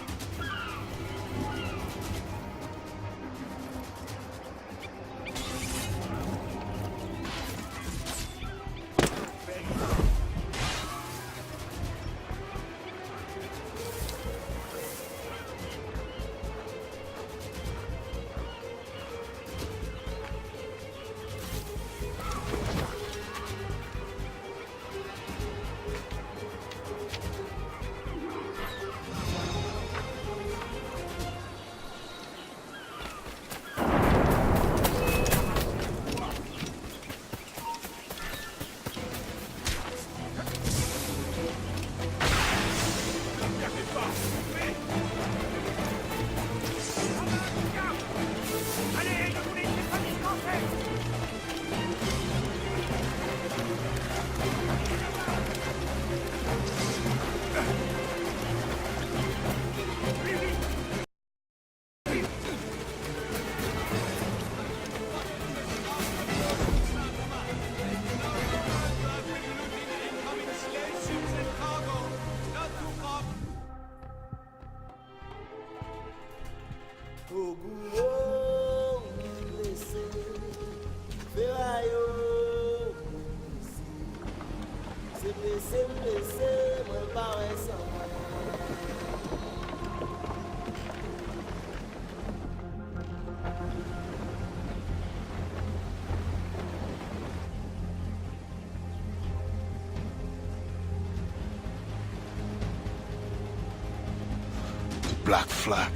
Black flag.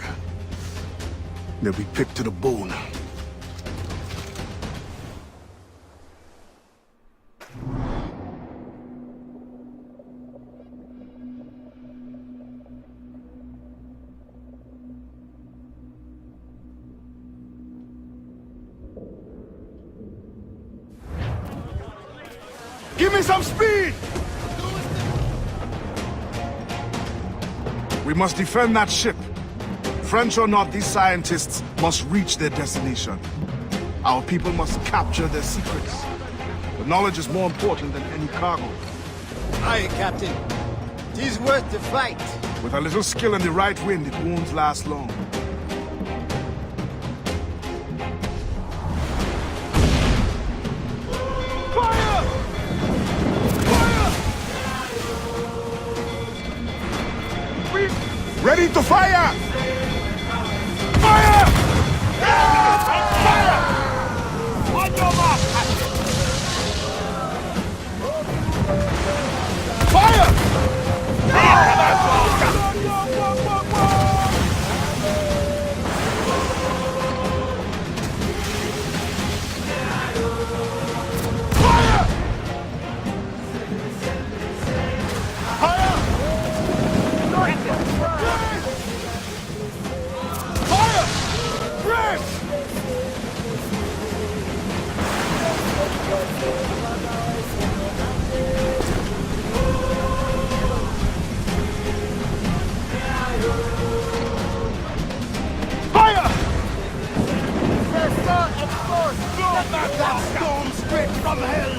They'll be picked to the bone. Give me some speed! We must defend that ship. French or not, these scientists must reach their destination. Our people must capture their secrets. The knowledge is more important than any cargo. Aye, Captain. It is worth the fight. With a little skill and the right wind, it won't last long. Ready to fire! Fire! Fire! On your mark, Captain! Fire! That storm straight from hell,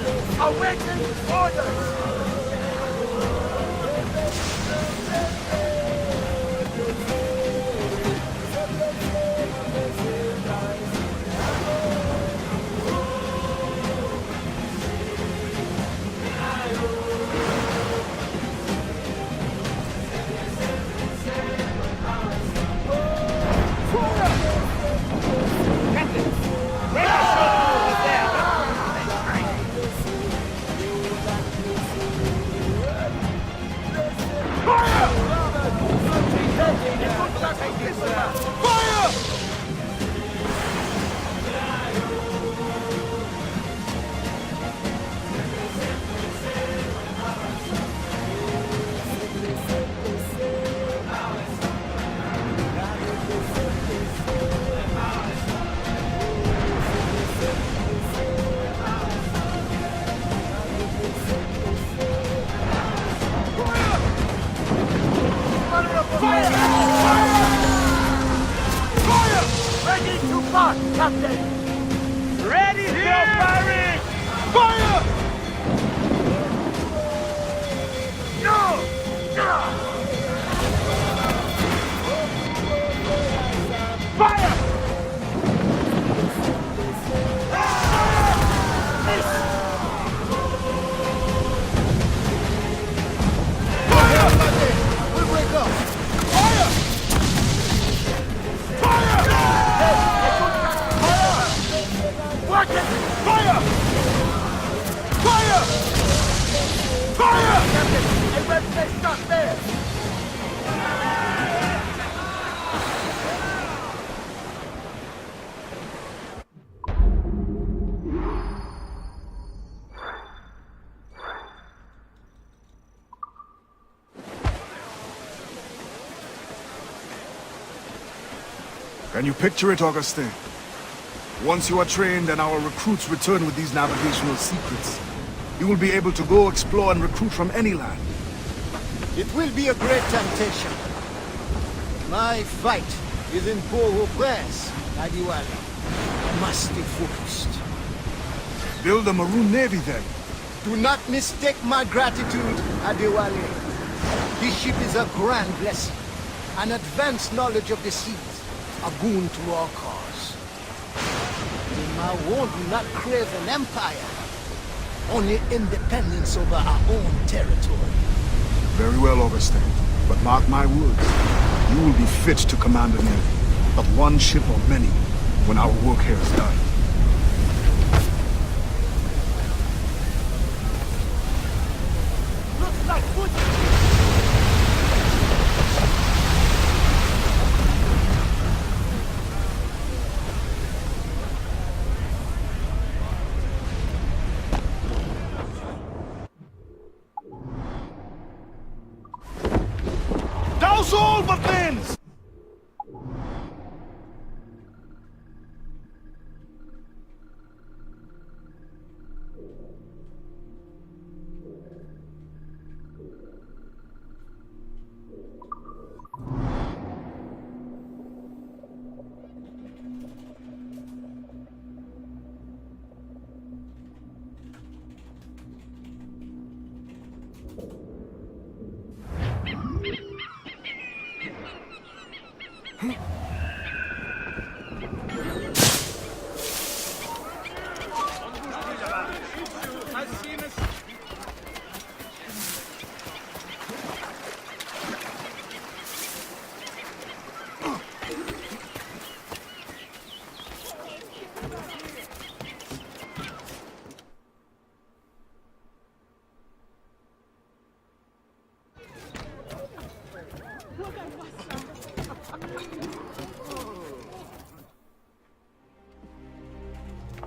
awaiting orders! Let's start there! Can you picture it, Augustin? Once you are trained and our recruits return with these navigational secrets, you will be able to go explore and recruit from any land. It will be a great temptation. My fight is in Port-au-Prince, Adiwali. I must stay focused. Build a Maroon Navy then. Do not mistake my gratitude, Adiwali. This ship is a grand blessing. An advanced knowledge of the seas, a boon to our cause. I won't not crave an empire, only independence over our own territory. Very well, Augustin. But mark my words, you will be fit to command a navy. Not one ship or many, when our work here is done. Looks like foot. Douse all but men!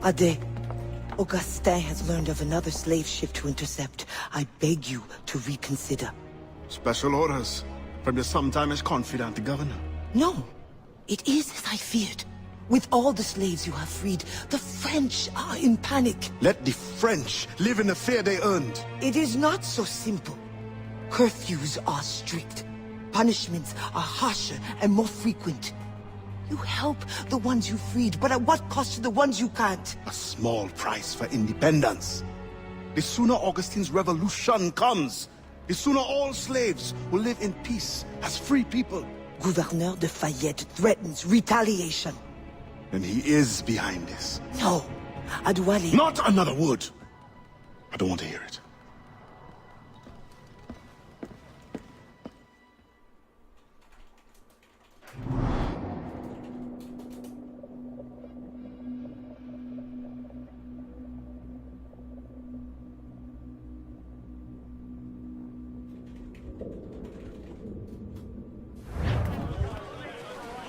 Ade, Augustin has learned of another slave ship to intercept. I beg you to reconsider. Special orders from your sometimes confidant, the governor. No, it is as I feared. With all the slaves you have freed, the French are in panic. Let the French live in the fear they earned. It is not so simple. Curfews are strict. Punishments are harsher and more frequent. You help the ones you freed, but at what cost to the ones you can't? A small price for independence. The sooner Augustine's revolution comes, the sooner all slaves will live in peace as free people. Gouverneur de Fayette threatens retaliation. Then he is behind this. No, Adwali. Not another word. I don't want to hear it.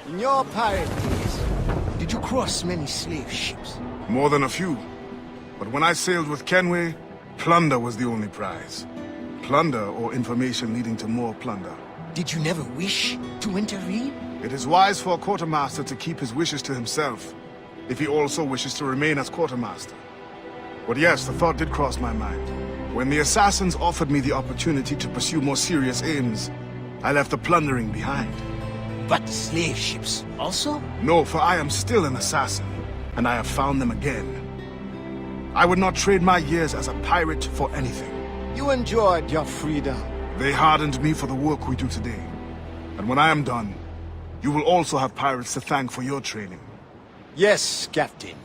In your pirate days, did you cross many slave ships? More than a few. But when I sailed with Kenway, plunder was the only prize. Plunder or information leading to more plunder. Did you never wish to intervene? It is wise for a quartermaster to keep his wishes to himself, if he also wishes to remain as quartermaster. But yes, the thought did cross my mind. When the assassins offered me the opportunity to pursue more serious aims, I left the plundering behind. But the slave ships also? No, for I am still an assassin, and I have found them again. I would not trade my years as a pirate for anything. You enjoyed your freedom. They hardened me for the work we do today. And when I am done, you will also have pirates to thank for your training. Yes, Captain.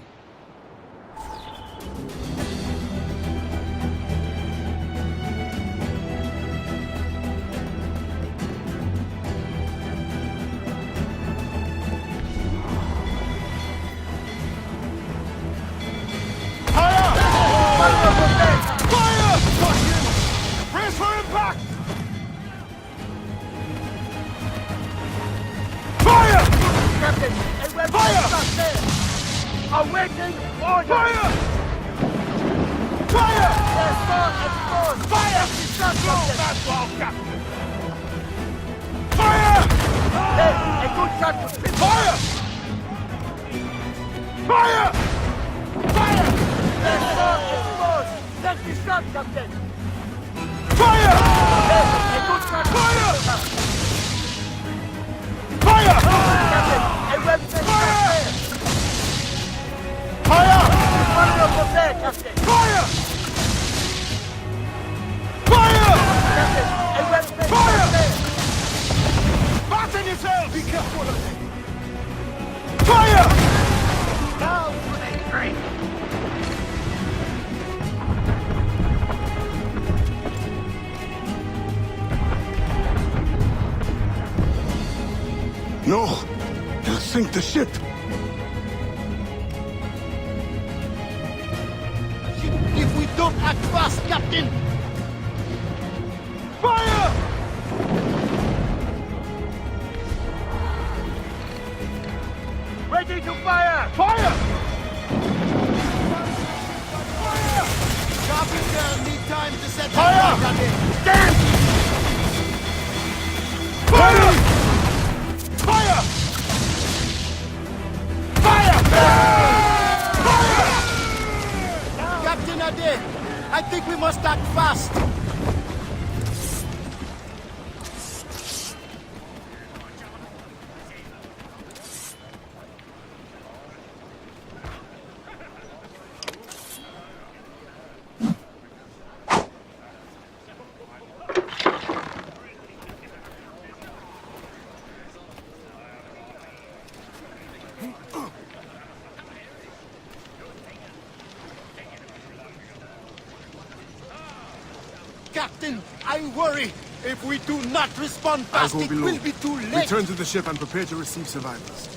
Captain! And we're not there! Awaiting orders! Fire! Fire! There's more exposed! Fire! That's all, Captain! Fire! Hey, a good shot to spin! Fire! Fire! Fire! There's more exposed! That's the shot, Captain! Fire! Hey, a good shot! Fire! Fire! Captain, a weapon! Fire! Fire! One over there, Captain! Fire! Fire! Captain, a weapon! Fire! Fasten yourself! Be careful of it! Fire! Now for the drink! No! They'll sink the ship! If we don't act fast, Captain! Fire! Ready to fire! Fire! Fire! Carpenter, need time to set fire! Stand! Fire! Fire! Fire! Fire! Captain Ade, I think we must act fast. Captain, I worry. If we do not respond fast, I'll go it below. will be too late. Return to the ship and prepare to receive survivors.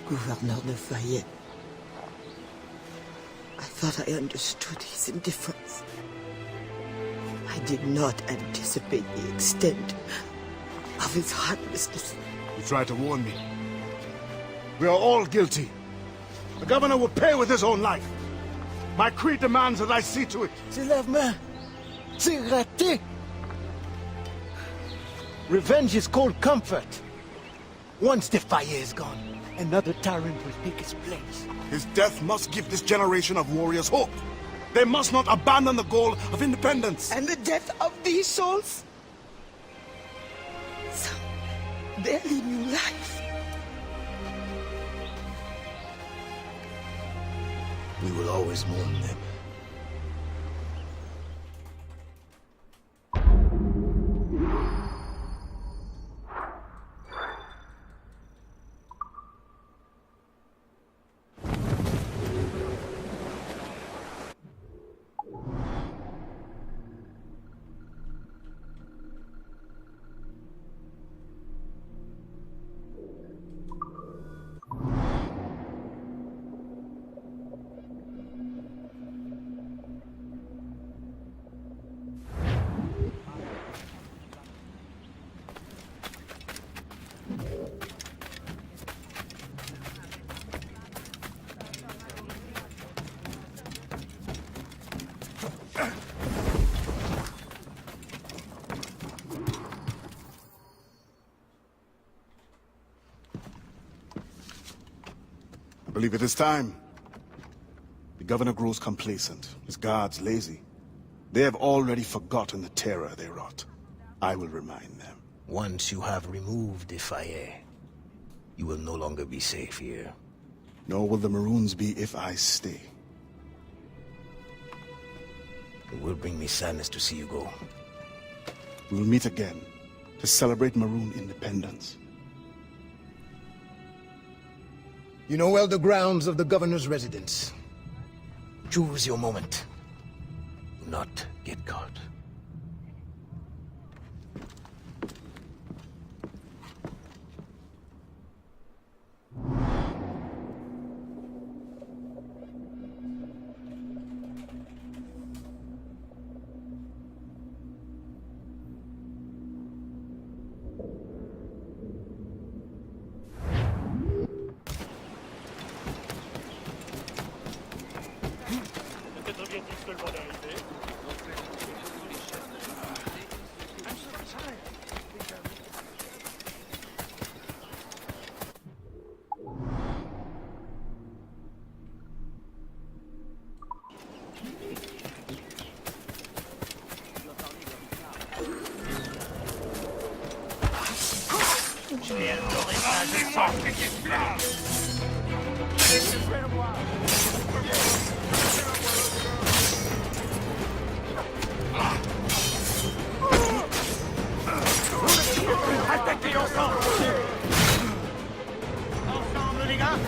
Gouverneur de Fayette. I thought I understood his indifference. I did not anticipate the extent of his heartlessness. You tried to warn me. We are all guilty. The governor will pay with his own life. My creed demands that I see to it. C'est la main. C'est raté. Revenge is cold comfort. Once the fire is gone, another tyrant will take his place. His death must give this generation of warriors hope. They must not abandon the goal of independence. And the death of these souls? Some barely knew life. We will always mourn them. I believe it is time. The governor grows complacent, his guards lazy. They have already forgotten the terror they wrought. I will remind them. Once you have removed the fire, you will no longer be safe here. Nor will the Maroons be if I stay. It will bring me sadness to see you go. We will meet again to celebrate Maroon independence. You know well the grounds of the governor's residence. Choose your moment. Do not get caught. Attaquez ensemble! Ensemble, les gars!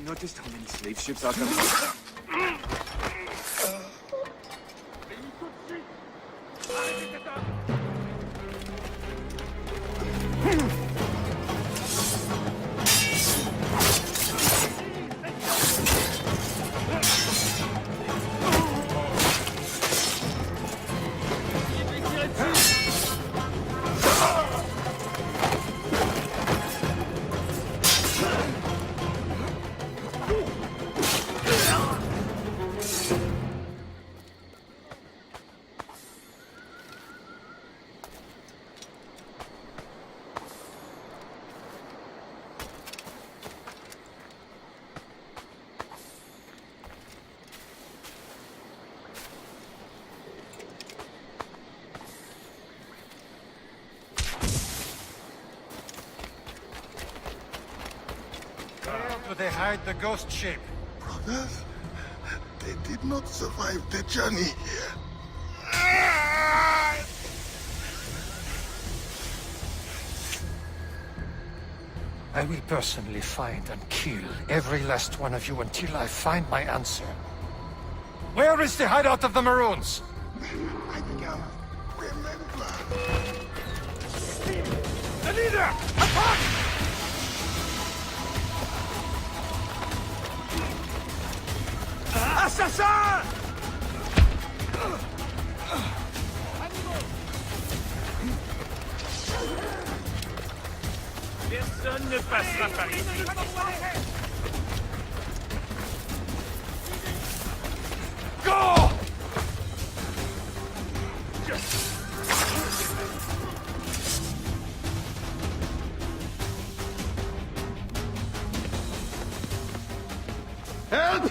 Noticed how many slave ships are coming? Where do they hide the ghost ship? Brothers, they did not survive the journey. I will personally find and kill every last one of you until I find my answer. Where is the hideout of the Maroons? I can't remember. The leader! Attack! Assassin! Personne ne passera par ici. Go! Help!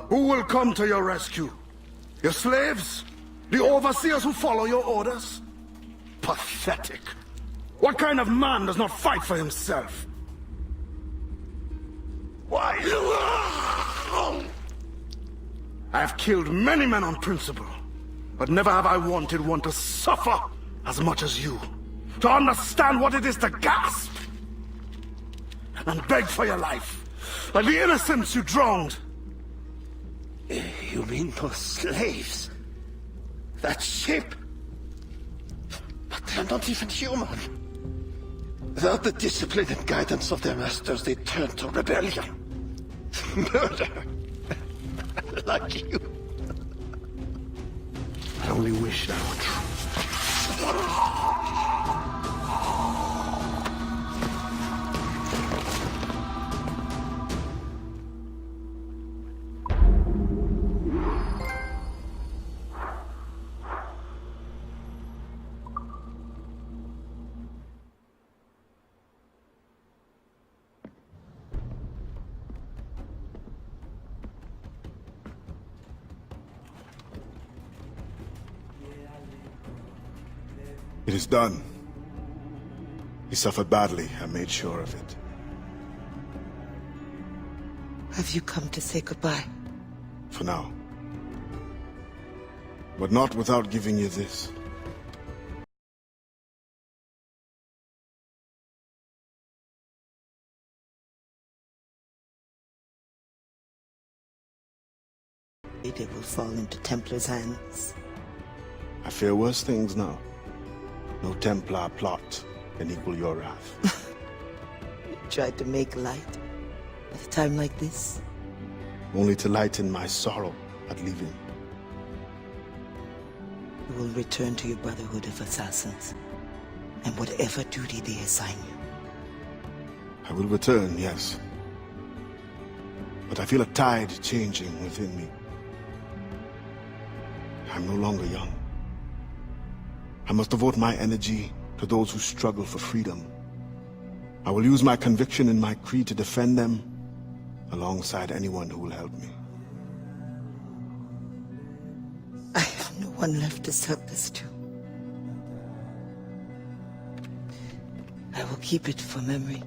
Who will come to your rescue? Your slaves? The overseers who follow your orders? Pathetic. What kind of man does not fight for himself? Why? I have killed many men on principle, but never have I wanted one to suffer as much as you. To understand what it is to gasp and beg for your life, like the innocents you drowned. You mean those slaves? That ship? But they're not even human. Without the discipline and guidance of their masters, they turn to rebellion. Murder. Like you. I only wish that were true. It is done. He suffered badly. I made sure of it. Have you come to say goodbye? For now. But not without giving you this. It will fall into Templar's hands. I fear worse things now. No Templar plot can equal your wrath. You tried to make light at a time like this. Only to lighten my sorrow at leaving. You will return to your Brotherhood of Assassins, and whatever duty they assign you. I will return, yes. But I feel a tide changing within me. I'm no longer young. I must devote my energy to those who struggle for freedom. I will use my conviction and my creed to defend them alongside anyone who will help me. I have no one left to serve this to. I will keep it for memory.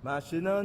Machine on